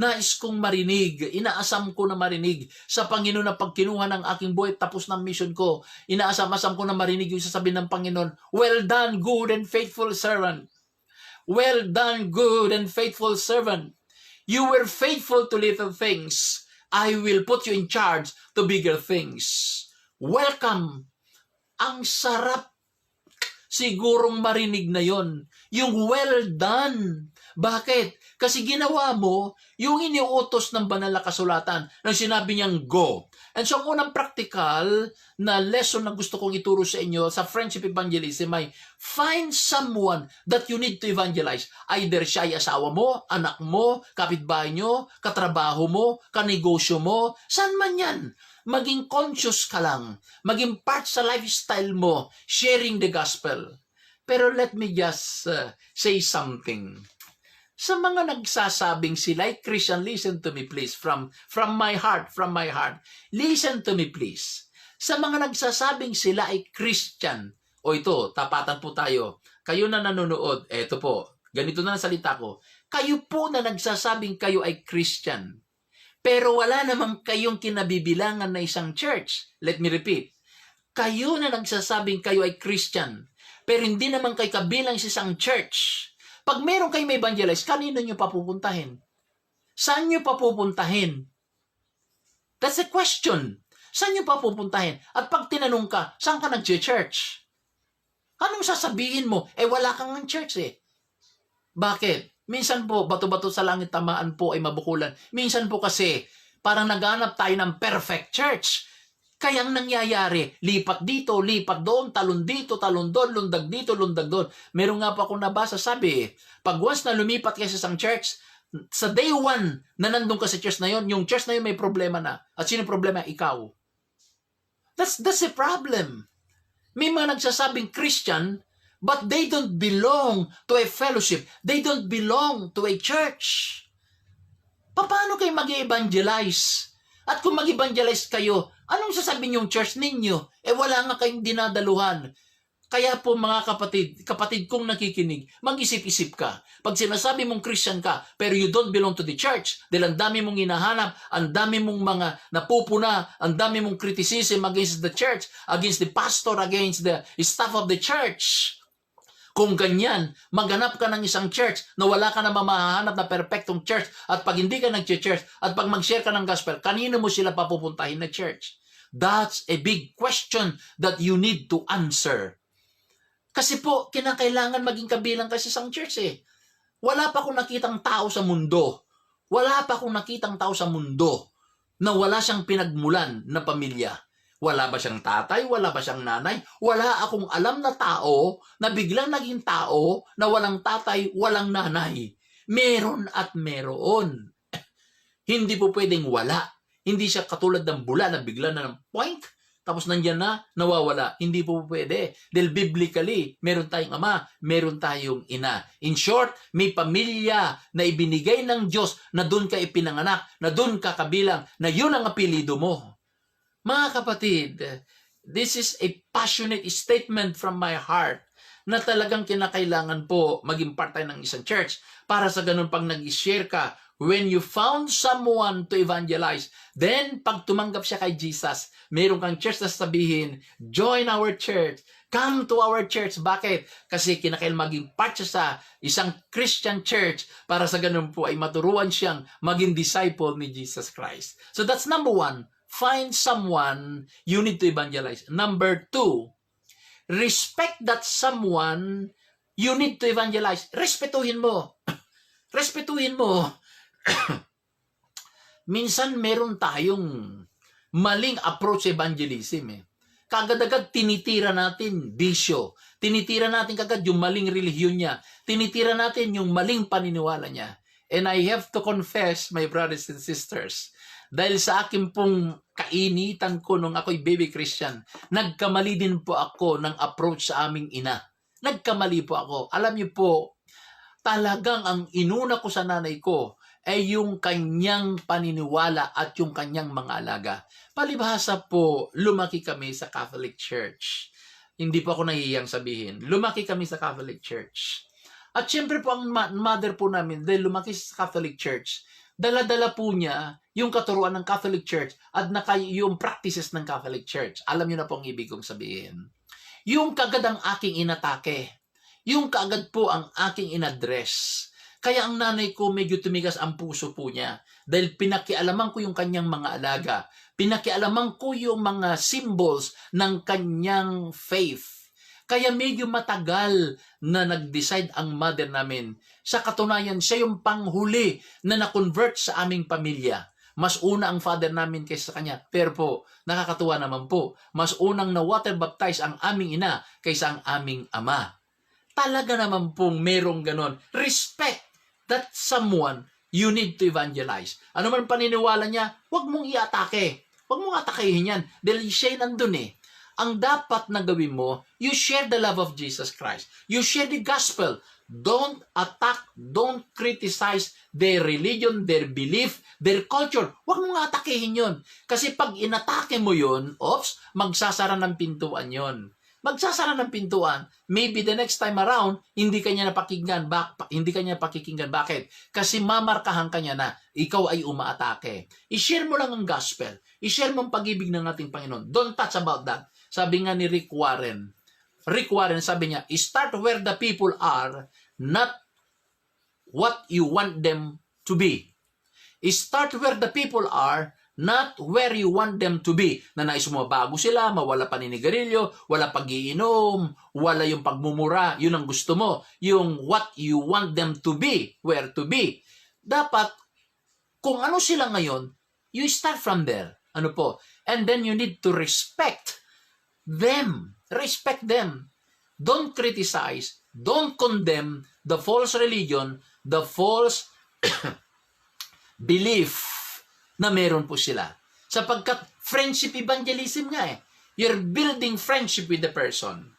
nais kong marinig. Inaasam ko na marinig sa Panginoon na pagkinuha ng aking buhay tapos ng mission ko. Inaasam-asam ko na marinig yung sasabihin ng Panginoon, well done, good and faithful servant. Well done, good and faithful servant. You were faithful to little things. I will put you in charge to bigger things. Welcome. Ang sarap sigurong marinig na yon. Yung well done. Bakit? Kasi ginawa mo yung iniuutos ng banal na kasulatan nang sinabi niyang go. And so, ang unang practical na lesson na gusto kong ituro sa inyo sa friendship evangelism ay find someone that you need to evangelize. Either siya ay asawa mo, anak mo, kapitbahay nyo, katrabaho mo, kanegosyo mo, saan man yan. Maging conscious ka lang. Maging part sa lifestyle mo, sharing the gospel. Pero let me just say something. Sa mga nagsasabing sila ay Christian, listen to me please. From my heart. Listen to me please. Sa mga nagsasabing sila ay Christian. O ito, tapatan po tayo. Kayo na nanonood, eto po, ganito na ang salita ko. Kayo po na nagsasabing kayo ay Christian. Pero wala namang kayong kinabibilangan na isang church. Let me repeat. Kayo na nagsasabing kayo ay Christian. Pero hindi naman kayo kabilang sa isang church. Pag meron kayo may evangelize, kanino nyo papupuntahin? Saan nyo papupuntahin? That's the question. Saan nyo papupuntahin? At pag tinanong ka, saan ka nag-church? Anong sasabihin mo? Wala kang ng church eh. Bakit? Minsan po, bato-bato sa langit tamaan po ay mabukulan. Minsan po kasi, parang naghanap tayo ng perfect church. Kaya ang nangyayari, lipat dito, lipat doon, talon dito, talon doon, lundag dito, lundag doon. Meron nga pa akong nabasa, sabi, pag once na lumipat ka sa isang church, sa day one na nandun ka sa church na yon, yung church na yun may problema na. At sino problema? Ikaw. That's the problem. May mga nagsasabing Christian, but they don't belong to a fellowship. They don't belong to a church. Paano kayo mag-evangelize? At kung mag-evangelize kayo, anong sasabihin yung church ninyo? Wala nga kayong dinadaluhan. Kaya po mga kapatid kong nakikinig, mag-isip-isip ka. Pag sinasabi mong Christian ka, pero you don't belong to the church, dahil ang dami mong hinahanap, ang dami mong mga napupuna, ang dami mong criticism against the church, against the pastor, against the staff of the church. Kung ganyan, maghanap ka ng isang church na wala ka na mamahanap na perfectong church at pag hindi ka nag-church at pag mag-share ka ng gospel, kanino mo sila papupuntahin na church? That's a big question that you need to answer. Kasi po, kinakailangan maging kabilang ka sa isang church eh. Wala pa akong nakitang tao sa mundo. Wala pa akong nakitang tao sa mundo na wala siyang pinagmulan na pamilya. Wala ba siyang tatay? Wala ba siyang nanay? Wala akong alam na tao na biglang naging tao na walang tatay, walang nanay. Meron at meron. Hindi po pwedeng wala. Hindi siya katulad ng bula na bigla na ng poink, tapos nandyan na, nawawala. Hindi po pwede. Dahil biblically, meron tayong ama, meron tayong ina. In short, may pamilya na ibinigay ng Diyos na doon ka ipinanganak, na doon ka kabilang, na yun ang apelido mo. Mga kapatid, this is a passionate statement from my heart na talagang kinakailangan po maging part tayo ng isang church para sa ganun pag nag-share ka, when you found someone to evangelize, then pag tumanggap siya kay Jesus, meron kang church na sabihin, join our church, come to our church. Bakit? Kasi kinakailangan maging part siya sa isang Christian church para sa ganun po ay maturuan siyang maging disciple ni Jesus Christ. So that's number one. Find someone you need to evangelize. Number two, respect that someone you need to evangelize. Respetuhin mo. Respetuhin mo. minsan meron tayong maling approach sa evangelism eh. Kagad-agad tinitira natin bisyo. Tinitira natin kagad yung maling relihiyon niya. Tinitira natin yung maling paniniwala niya. And I have to confess, my brothers and sisters, dahil sa akin pong kainitan ko nung ako'y baby Christian, nagkamali din po ako ng approach sa aming ina. Nagkamali po ako. Alam niyo po, talagang ang inuna ko sa nanay ko ay yung kanyang paniniwala at yung kanyang mga alaga. Palibhasa po, lumaki kami sa Catholic Church. Hindi po ako nahihiyang sabihin. Lumaki kami sa Catholic Church. At syempre po ang mother po namin, dahil lumaki sa Catholic Church, dala-dala po niya yung katuruan ng Catholic Church at yung practices ng Catholic Church. Alam niyo na po ang ibig kong sabihin. Yung kagad ang aking inatake. Yung kagad po ang aking inadress. Kaya ang nanay ko medyo tumigas ang puso po niya. Dahil pinakialaman ko yung kanyang mga alaga. Pinakialaman ko yung mga symbols ng kanyang faith. Kaya medyo matagal na nag-decide ang mother namin. Sa katunayan, siya yung panghuli na na-convert sa aming pamilya. Mas una ang father namin kaysa sa kanya. Pero po, nakakatuwa naman po, mas unang na-water baptize ang aming ina kaysa ang aming ama. Talaga naman pong merong ganon. Respect that someone you need to evangelize. Ano man paniniwala niya, huwag mong i-atake. Huwag mong atakehin yan. Dahil siya nandun eh. Ang dapat na gawin mo, you share the love of Jesus Christ. You share the gospel. Don't attack, don't criticize their religion, their belief, their culture. Huwag mong atakehin yun. Kasi pag inatake mo yun, magsasara ng pintuan yun. Magsasara ng pintuan, maybe the next time around, hindi kanya napakinggan. Pakikinggan. Bakit? Kasi mamarkahan kanya na ikaw ay umaatake. I-share mo lang ang gospel. I-share mo ang pag-ibig ng ating Panginoon. Don't touch about that. Sabi nga ni Rick Warren. Rick Warren, sabi niya, start where the people are, not what you want them to be. Start where the people are, not where you want them to be. Na nais mo mabago sila, mawala paninigarilyo, wala pag-iinom, wala yung pagmumura, yun ang gusto mo. Yung what you want them to be, where to be. Dapat, kung ano sila ngayon, you start from there. Ano po? And then you need to respect them. Respect them. Don't criticize, don't condemn the false religion, the false belief na meron po sila. Sapagkat friendship evangelism nga eh. You're building friendship with the person.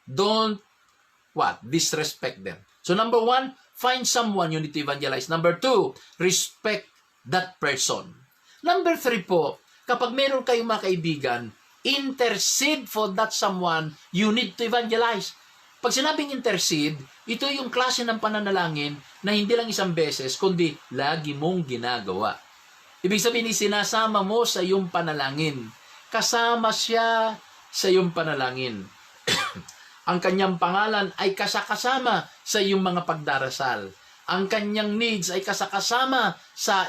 Don't, disrespect them. So number 1, find someone you need to evangelize. Number 2, respect that person. Number 3 po, kapag meron kayong mga kaibigan, intercede for that someone you need to evangelize. Pag sinabing intercede, ito yung klase ng pananalangin na hindi lang isang beses, kundi lagi mong ginagawa. Ibig sabihin, sinasama mo sa iyong panalangin. Kasama siya sa iyong panalangin. Ang kanyang pangalan ay kasakasama sa iyong mga pagdarasal. Ang kanyang needs ay kasakasama sa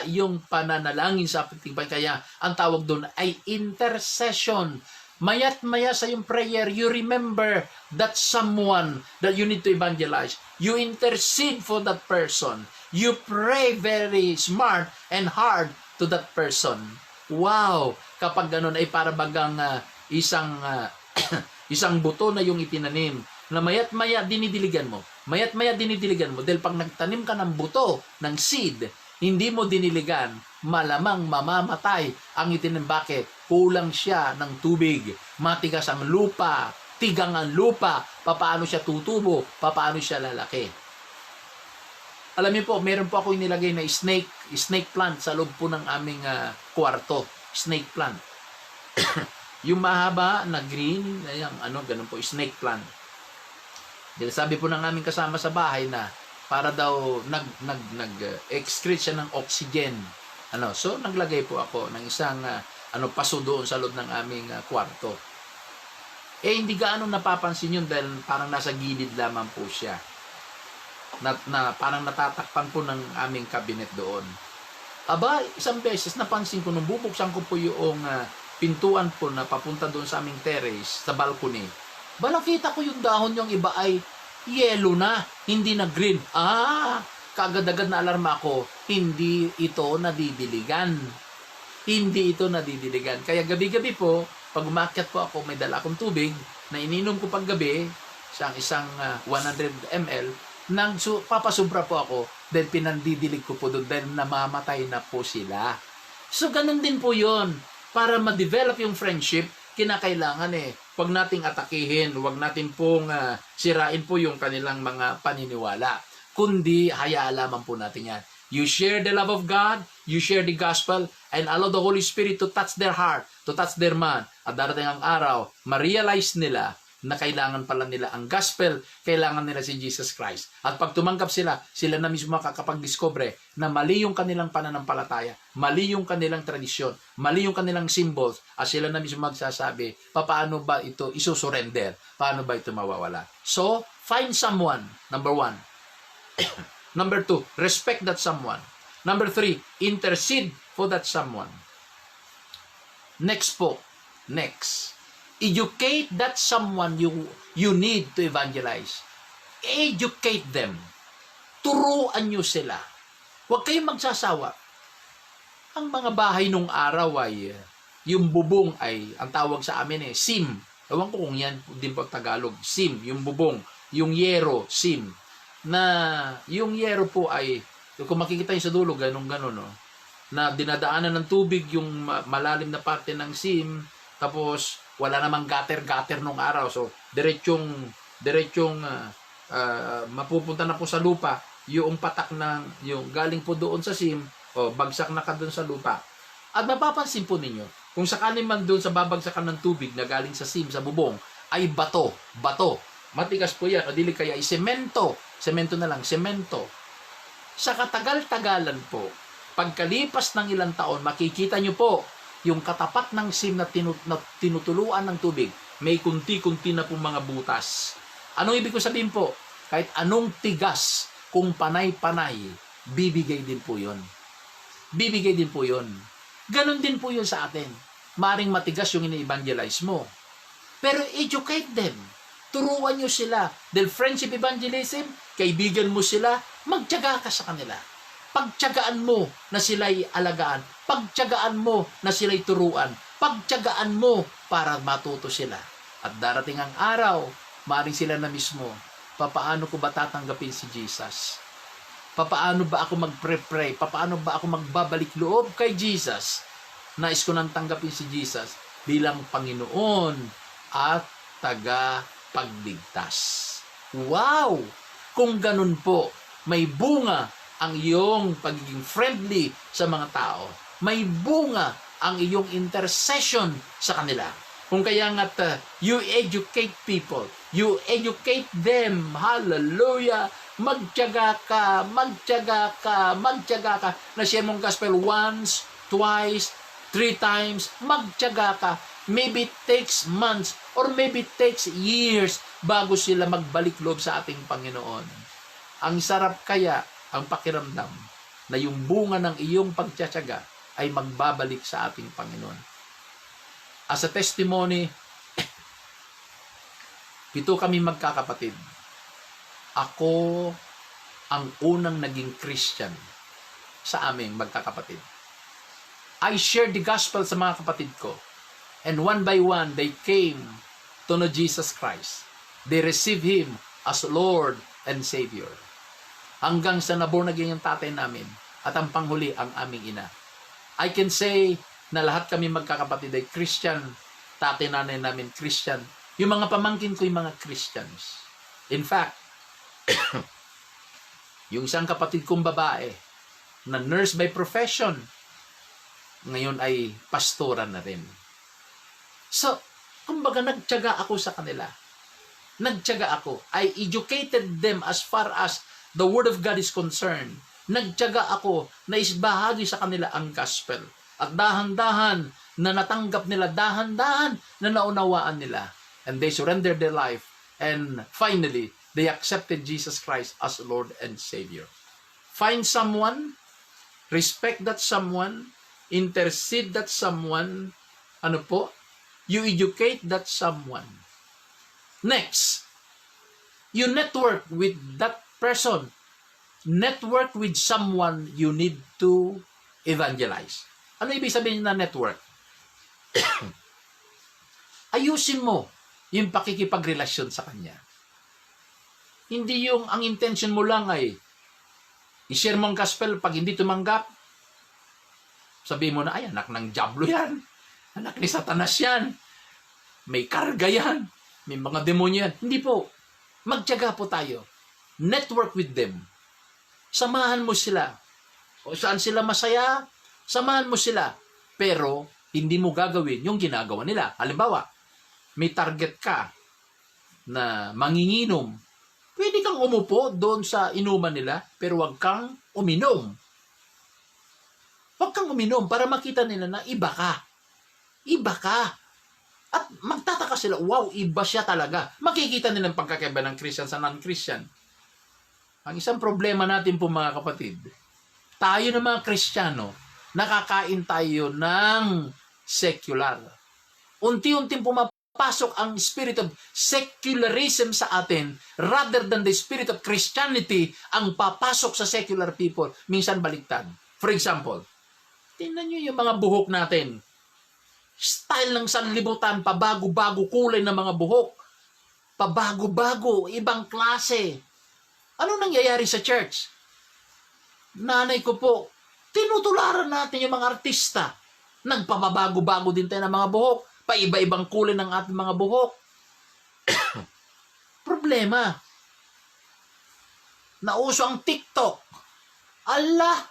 iyong pananalangin sa ating kaya ang tawag doon ay intercession. Maya't maya sa iyong prayer, you remember that someone that you need to evangelize. You intercede for that person. You pray very smart and hard to that person. Wow! Kapag ganun ay para bagang isang buto na yung itinanim na maya't maya dinidiligan mo. Maya't maya dinidiligan mo. Dahil pag nagtanim ka ng buto, ng seed, hindi mo diniligan, malamang mamamatay ang itinim. Bakit? Kulang siya ng tubig. Matigas ang lupa. Tigang ang lupa. Papaano siya tutubo? Papaano siya lalaki? Alam niyo po, meron po ako inilagay na snake plant sa loob po ng aming kwarto. Snake plant. Yung mahaba na green, ganun po, snake plant. Dahil sabi po ng aming kasama sa bahay na para daw nag-excrete siya ng oxygen. So naglagay po ako ng isang paso doon sa loob ng aming kwarto. Hindi gaano napapansin yun dahil parang nasa gilid lamang po siya. Na parang natatakpan po ng aming cabinet doon. Aba, isang beses napansin ko nung bubuksan ko po yung pintuan po na papunta doon sa aming terrace, sa balcony. Nakita ko yung dahon yung iba ay yellow na, hindi na green. Kaagad-agad na alarma ako. hindi ito nadidiligan. Hindi ito nadidiligan. Kaya gabi-gabi po, pag umakyat po ako, may dala akong tubig na ininom ko paggabi, isang 100 ml, papasubra po ako, then pinandidilig ko po doon, then namamatay na po sila. So, ganun din po yon. Para ma-develop yung friendship, kinakailangan huwag nating atakihin, huwag natin pong sirain po yung kanilang mga paniniwala. Kundi, hayaan lamang po natin yan. You share the love of God, you share the gospel, and allow the Holy Spirit to touch their heart, to touch their mind. At darating ang araw, ma-realize nila na kailangan pala nila ang gospel, kailangan nila si Jesus Christ. At pag tumanggap sila, sila na mismo makakapag-discover na mali yung kanilang pananampalataya, mali yung kanilang tradisyon, mali yung kanilang symbols, at sila na mismo magsasabi, paano ba ito isusurrender? Paano ba ito mawawala? So, find someone, number 1. Number 2, respect that someone. Number 3, intercede for that someone. Next po, educate that someone you need to evangelize. Educate them. Turuan nyo sila. Huwag kayong magsasawa. Ang mga bahay nung araw ay, yung bubong ay, ang tawag sa amin sim. Ewan ko kung yan din po Tagalog. Sim, yung bubong. Yung yero, sim. Na yung yero po ay, kung makikita nyo sa dulo, ganun, no? Na dinadaanan ng tubig yung malalim na parte ng sim, tapos wala namang gutter nung araw. So, diretsong mapupunta na po sa lupa yung patak ng, yung galing po doon sa sim, bagsak na ka doon sa lupa. At mapapansin po ninyo, kung sakali man doon sa babagsakan ng tubig na galing sa sim, sa bubong, ay bato. Matigas po yan, o dili kaya ay semento na lang, semento. Sa katagal-tagalan po, pagkalipas ng ilang taon, makikita nyo po, yung katapat ng sim na tinutuluan ng tubig, may kunti-kunti na pong mga butas. Anong ibig ko sabihin po? Kahit anong tigas, kung panay-panay, bibigay din po yun. Bibigay din po yun. Ganon din po yun sa atin. Maring matigas yung ini-evangelize mo. Pero educate them. Turuan nyo sila. Dahil friendship evangelism, kaibigan mo sila, magtiyaga ka sa kanila. Pagtiyagaan mo na sila'y alagaan. Pagtiyagaan mo na sila'y turuan. Pagtiyagaan mo para matuto sila. At darating ang araw, maaaring sila na mismo, papaano ko ba tatanggapin si Jesus? Papaano ba ako magpre-pray? Papaano ba ako magbabalik loob kay Jesus? Nais ko nang tanggapin si Jesus bilang Panginoon at tagapagligtas. Wow! Kung ganun po, may bunga ang iyong pagiging friendly sa mga tao. May bunga ang iyong intercession sa kanila. Kung kaya nga't you educate people, you educate them, hallelujah, magtiyaga ka, na share mong gospel once, twice, 3 times, magtiyaga ka. Maybe it takes months or maybe it takes years bago sila magbalik loob sa ating Panginoon. Ang sarap kaya ang pakiramdam na yung bunga ng iyong pagtiyatyaga ay magbabalik sa ating Panginoon. As a testimony, 7 kami magkakapatid. Ako ang unang naging Christian sa aming magkakapatid. I shared the gospel sa mga kapatid ko. And one by one, they came to know Jesus Christ. They received Him as Lord and Savior. Hanggang sa naborn again yung tatay namin at ang panghuli ang aming ina. I can say na lahat kami magkakapatid ay Christian. Tatay nanay namin Christian. Yung mga pamangkin ko yung mga Christians. In fact, yung isang kapatid kong babae na nurse by profession, ngayon ay pastora na rin. So, kumbaga nagtiyaga ako sa kanila. Nagtiyaga ako. I educated them as far as the Word of God is concerned. Nagtiyaga ako na isbahagi sa kanila ang gospel. At dahan-dahan na natanggap nila, dahan-dahan na naunawaan nila. And they surrendered their life. And finally, they accepted Jesus Christ as Lord and Savior. Find someone, respect that someone, intercede that someone, you educate that someone. Next, you network with that person network with someone you need to evangelize. Ano ibig sabihin na network? Ayusin mo yung pakikipagrelasyon sa kanya. Hindi yung ang intention mo lang ay i-share mo ang gospel, pag hindi tumanggap, sabihin mo na, ay, anak ng diablo yan. Anak ni Satanas yan. May karga yan. May mga demonyo yan. Hindi po. Magtiyaga po tayo. Network with them. Samahan mo sila. O saan sila masaya, samahan mo sila. Pero, hindi mo gagawin yung ginagawa nila. Halimbawa, may target ka na manginginom. Pwede kang umupo doon sa inuman nila, pero wag kang uminom. Wag kang uminom para makita nila na iba ka. Iba ka. At magtataka sila, wow, iba siya talaga. Makikita nilang pagkakaiba ng Christian sa non-Christian. Ang isang problema natin po mga kapatid, tayo na mga Kristiyano, nakakain tayo ng secular. Unti-unting pumapasok ang spirit of secularism sa atin rather than the spirit of Christianity ang papasok sa secular people. Minsan baliktad. For example, tingnan nyo yung mga buhok natin. Style ng sanlibutan, pabago-bago kulay ng mga buhok. Pabago-bago, ibang klase. Ano nangyayari sa church? Nanay ko po, tinutularan natin yung mga artista. Nagpababago-bago din tayo ng mga buhok. Paiba-ibang kulay ng ating mga buhok. Problema. Nauso ang TikTok. Allah,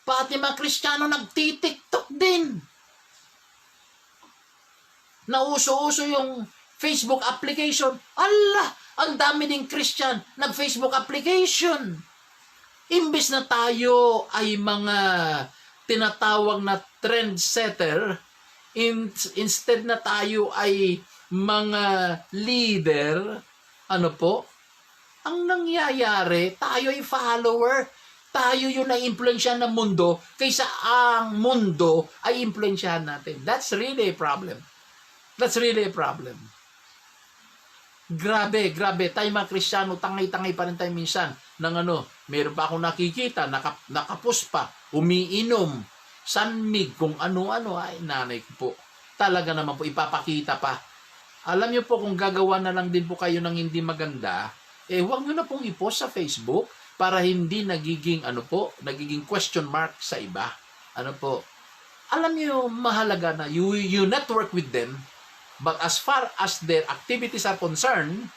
pati mga Kristiyano nagti-TikTok din. Nauso-uso yung Facebook application. Allah, ang dami ding Christian nag-Facebook application. Imbes na tayo ay mga tinatawag na trendsetter, instead na tayo ay mga leader, ano po? Ang nangyayari, tayo ay follower. Tayo yung na-influensyahan ng mundo kaysa ang mundo ay influensyahan natin. That's really a problem. That's really a problem. Grabe. Tayo mga Kristiyano, tangay-tangay pa rin tayo minsan ng meron pa akong nakikita, nakapos pa, umiinom, sanmig, kung ano-ano, ay nanay ko po. Talaga naman po, ipapakita pa. Alam niyo po, kung gagawa na lang din po kayo ng hindi maganda, huwag niyo na pong i-post sa Facebook para hindi nagiging, nagiging question mark sa iba. Alam niyo, mahalaga na you network with them. But as far as their activities are concerned,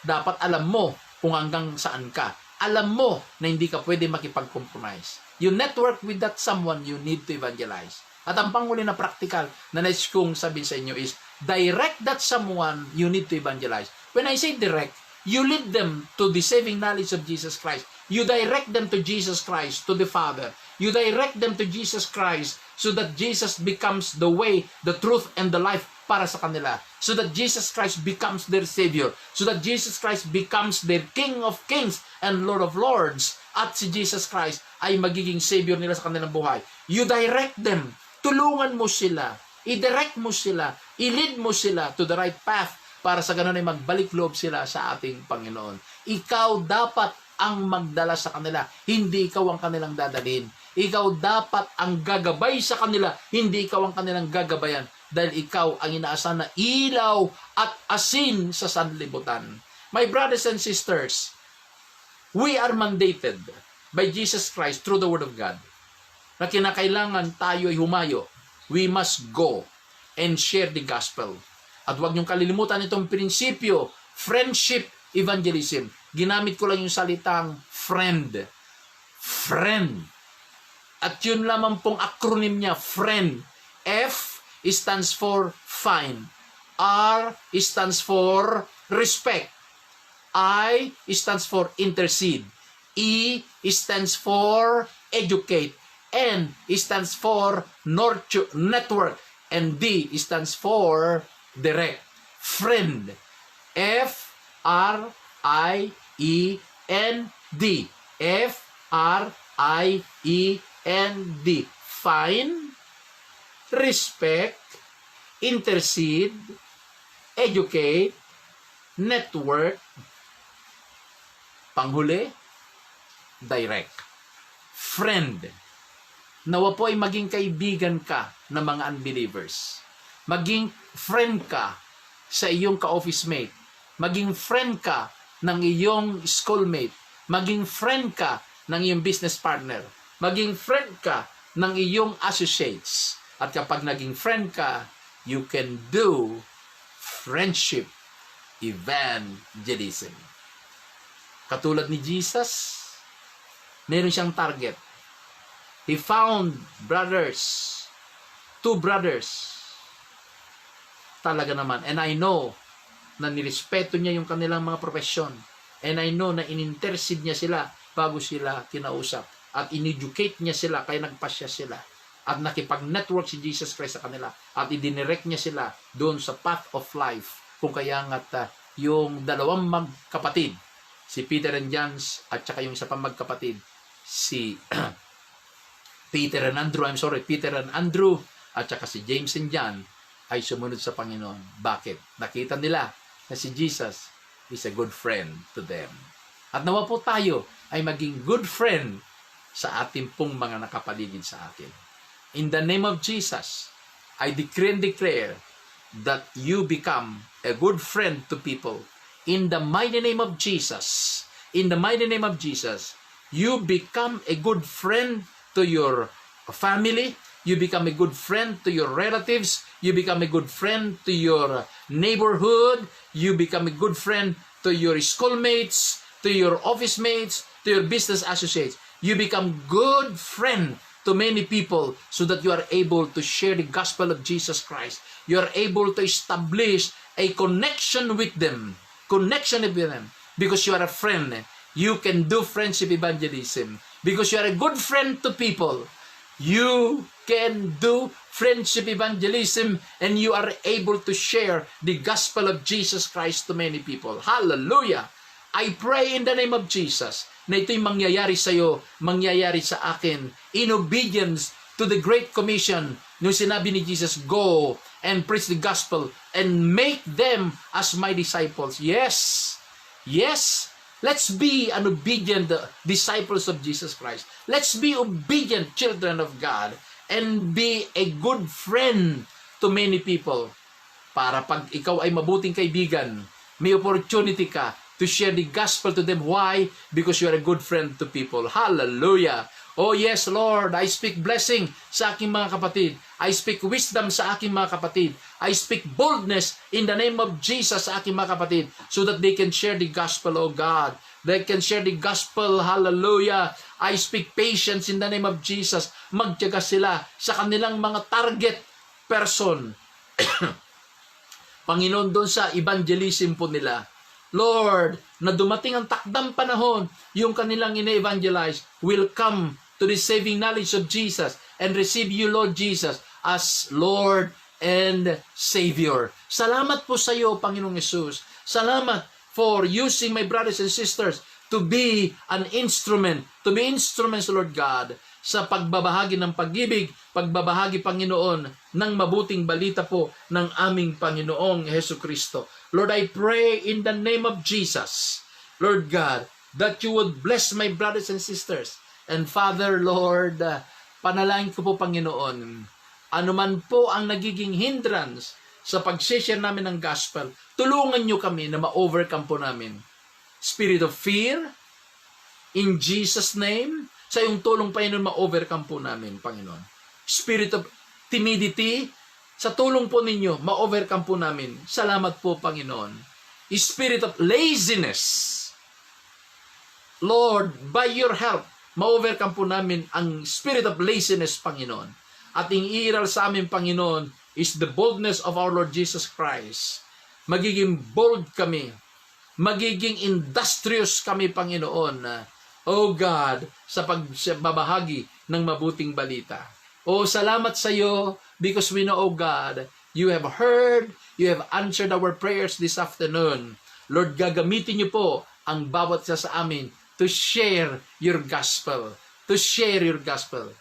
dapat alam mo kung hanggang saan ka. Alam mo na hindi ka pwede makipag-compromise. You network with that someone you need to evangelize. At ang panghuli na practical na nais kong sabihin sa inyo is, direct that someone you need to evangelize. When I say direct, you lead them to the saving knowledge of Jesus Christ. You direct them to Jesus Christ, to the Father. You direct them to Jesus Christ so that Jesus becomes the way, the truth, and the life para sa kanila. So that Jesus Christ becomes their Savior. So that Jesus Christ becomes their King of Kings and Lord of Lords. At si Jesus Christ ay magiging Savior nila sa kanilang buhay. You direct them. Tulungan mo sila. I-direct mo sila. I-lead mo sila to the right path para sa ganun ay magbalik loob sila sa ating Panginoon. Ikaw dapat ang magdala sa kanila. Hindi ikaw ang kanilang dadalhin. Ikaw dapat ang gagabay sa kanila. Hindi ikaw ang kanilang gagabayan. Dahil ikaw ang inaasahan na ilaw at asin sa sanlibutan. My brothers and sisters, we are mandated by Jesus Christ through the Word of God na kinakailangan tayo ay humayo. We must go and share the gospel. At huwag niyong kalilimutan itong prinsipyo, friendship evangelism. Ginamit ko lang yung salitang friend. Friend. At yun lamang pong acronym niya, friend. F stands for find. R stands for respect. I stands for intercede. E stands for educate. N stands for nurture, network. And D stands for direct. Friend. F-R-I-E-N-D. F-R-I-E-N-D. Find, respect, intercede, educate, network, panghuli, direct. Friend. Nawa po ay maging kaibigan ka ng mga unbelievers. Maging friend ka sa iyong ka-office mate. Maging friend ka ng iyong schoolmate. Maging friend ka ng iyong business partner. Maging friend ka ng iyong associates. At kapag naging friend ka, you can do friendship evangelism. Katulad ni Jesus, meron siyang target. He found two brothers. Talaga naman. And I know na nirespeto niya yung kanilang mga profesyon. And I know na in-intercede niya sila bago sila kinausap. At in-educate niya sila kaya nagpasya sila. At nakipag-network si Jesus Christ sa kanila. At i-direct niya sila doon sa path of life. Kung kaya nga yung dalawang magkapatid, si Peter and John at saka yung isa pang magkapatid, si Peter and Andrew at saka si James and John ay sumunod sa Panginoon. Bakit? Nakita nila na si Jesus is a good friend to them. At nawa po tayo ay maging good friend sa ating pong mga nakapaligid sa atin. In the name of Jesus, I decree and declare that you become a good friend to people. In the mighty name of Jesus, in the mighty name of Jesus, you become a good friend to your family. You become a good friend to your relatives. You become a good friend to your neighborhood. You become a good friend to your schoolmates, to your office mates, to your business associates. You become good friend to many people so that you are able to share the gospel of Jesus Christ. You are able to establish a connection with them. Connection with them. Because you are a friend. You can do friendship evangelism. Because you are a good friend to people. You can do friendship evangelism and you are able to share the gospel of Jesus Christ to many people. Hallelujah! I pray in the name of Jesus na ito'y mangyayari sa iyo, mangyayari sa akin, in obedience to the Great Commission, nung sinabi ni Jesus, go and preach the gospel and make them as my disciples. Yes! Yes! Let's be an obedient disciples of Jesus Christ. Let's be obedient children of God and be a good friend to many people. Para pag ikaw ay mabuting kaibigan, may opportunity ka to share the gospel to them. Why? Because you are a good friend to people. Hallelujah! Oh yes, Lord, I speak blessing sa aking mga kapatid. I speak wisdom sa aking mga kapatid. I speak boldness in the name of Jesus sa aking mga kapatid so that they can share the gospel, oh God. They can share the gospel. Hallelujah! I speak patience in the name of Jesus. Magtiyaga sila sa kanilang mga target person. Panginoon, doon sa evangelism po nila. Lord, na dumating ang takdang panahon, yung kanilang ine-evangelize will come to the saving knowledge of Jesus and receive you, Lord Jesus, as Lord and Savior. Salamat po sa iyo, Panginoong Yesus. Salamat for using my brothers and sisters to be an instrument, to be instruments, Lord God, sa pagbabahagi ng pag-ibig, pagbabahagi, Panginoon, ng mabuting balita po ng aming Panginoong Hesus Kristo. Lord, I pray in the name of Jesus, Lord God, that you would bless my brothers and sisters. And Father, Lord, panalangin ko po, Panginoon, anuman po ang nagiging hindrance sa pag-share namin ng gospel, tulungan nyo kami na ma-overcome po namin. Spirit of fear, in Jesus' name, sa iyong tulong, Panginoon, ma-overcome po namin, Panginoon. Spirit of timidity, sa tulong po ninyo, ma-overcome po namin. Salamat po, Panginoon. Spirit of laziness, Lord, by your help, ma-overcome po namin ang spirit of laziness, Panginoon. At iiral sa amin, Panginoon, is the boldness of our Lord Jesus Christ. Magiging bold kami. Magiging industrious kami, Panginoon. Oh God, sa pagbabahagi ng mabuting balita. Oh, salamat sa iyo because we know, oh God, you have heard, you have answered our prayers this afternoon. Lord, gagamitin niyo po ang bawat isa sa amin to share your gospel. To share your gospel.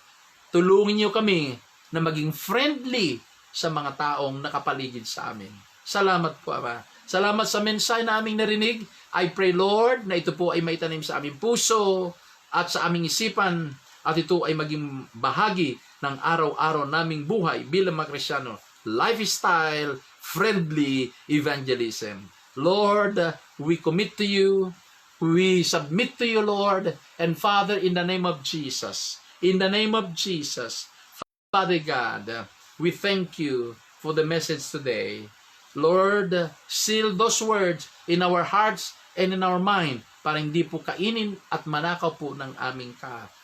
Tulungin niyo kami na maging friendly sa mga taong nakapaligid sa amin. Salamat po, Ama. Salamat sa mensahe na aming narinig. I pray, Lord, na ito po ay maitanim sa aming puso at sa aming isipan at ito ay maging bahagi ng araw-araw naming buhay bilang mga Kristiyano. Lifestyle friendly evangelism. Lord, we commit to you. We submit to you, Lord. And Father, in the name of Jesus, Father God, we thank you for the message today. Lord, seal those words in our hearts and in our mind para hindi po kainin at manakaw po ng aming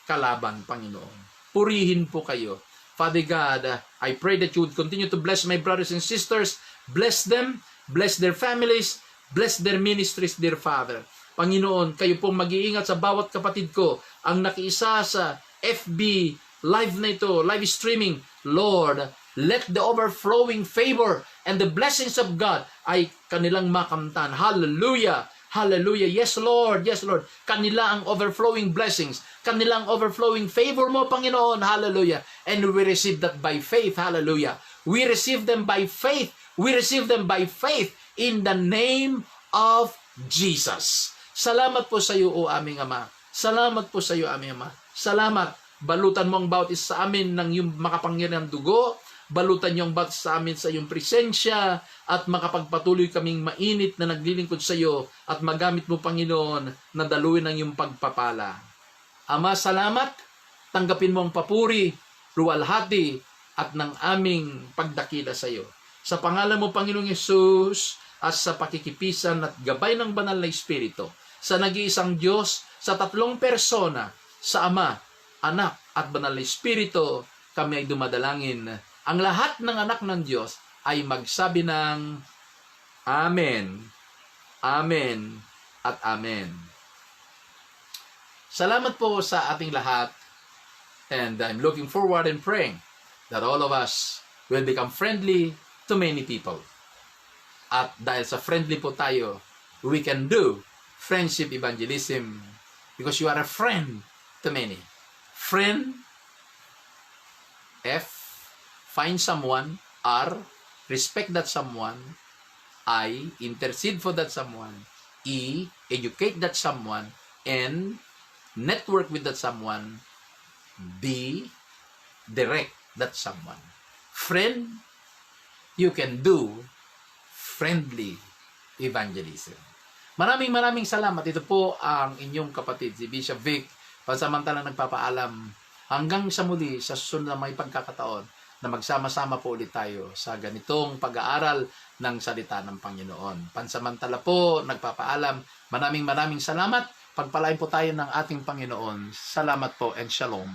kalaban, Panginoon. Purihin po kayo. Father God, I pray that you would continue to bless my brothers and sisters. Bless them, bless their families, bless their ministries, dear Father. Panginoon, kayo pong mag-iingat sa bawat kapatid ko ang nakiisa sa FB live na ito, live streaming. Lord, let the overflowing favor and the blessings of God ay kanilang makamtan. Hallelujah! Hallelujah! Yes, Lord! Yes, Lord! Kanila ang overflowing blessings. Kanila ang overflowing favor mo, Panginoon. Hallelujah! And we receive that by faith. Hallelujah! We receive them by faith. We receive them by faith in the name of Jesus. Salamat po sa iyo, O aming Ama. Salamat po sa iyo, aming Ama. Salamat. Balutan mo ang bawat isa sa amin ng iyong makapangyarihang dugo. Balutan niyo ang bawat sa amin sa iyong presensya at makapagpatuloy kaming mainit na naglilingkod sa iyo at magamit mo, Panginoon, na daluin ang iyong pagpapala. Ama, salamat. Tanggapin mo ang papuri, luwalhati at ng aming pagdakila sa iyo. Sa pangalan mo, Panginoong Yesus, at sa pakikipisan at gabay ng banal na Espiritu, sa nag-iisang Diyos, sa tatlong persona, sa Ama, Anak at banal na Espiritu, kami ay dumadalangin. Ang lahat ng anak ng Diyos ay magsabi ng Amen, Amen, at Amen. Salamat po sa ating lahat, and I'm looking forward and praying that all of us will become friendly to many people. At dahil sa friendly po tayo, we can do friendship evangelism because you are a friend to many. Friend, F, find someone. R, respect that someone. I, intercede for that someone. E, educate that someone. N, network with that someone. B, direct that someone. Friend, you can do friendly evangelism. Maraming salamat. Ito po ang inyong kapatid, si Bishop Vic, pansamantalang nagpapaalam hanggang sa muli sa susunod na may pagkakataon na magsama-sama po ulit tayo sa ganitong pag-aaral ng salita ng Panginoon. Pansamantala po, nagpapaalam. Maraming salamat. Pagpalain po tayo ng ating Panginoon. Salamat po and shalom.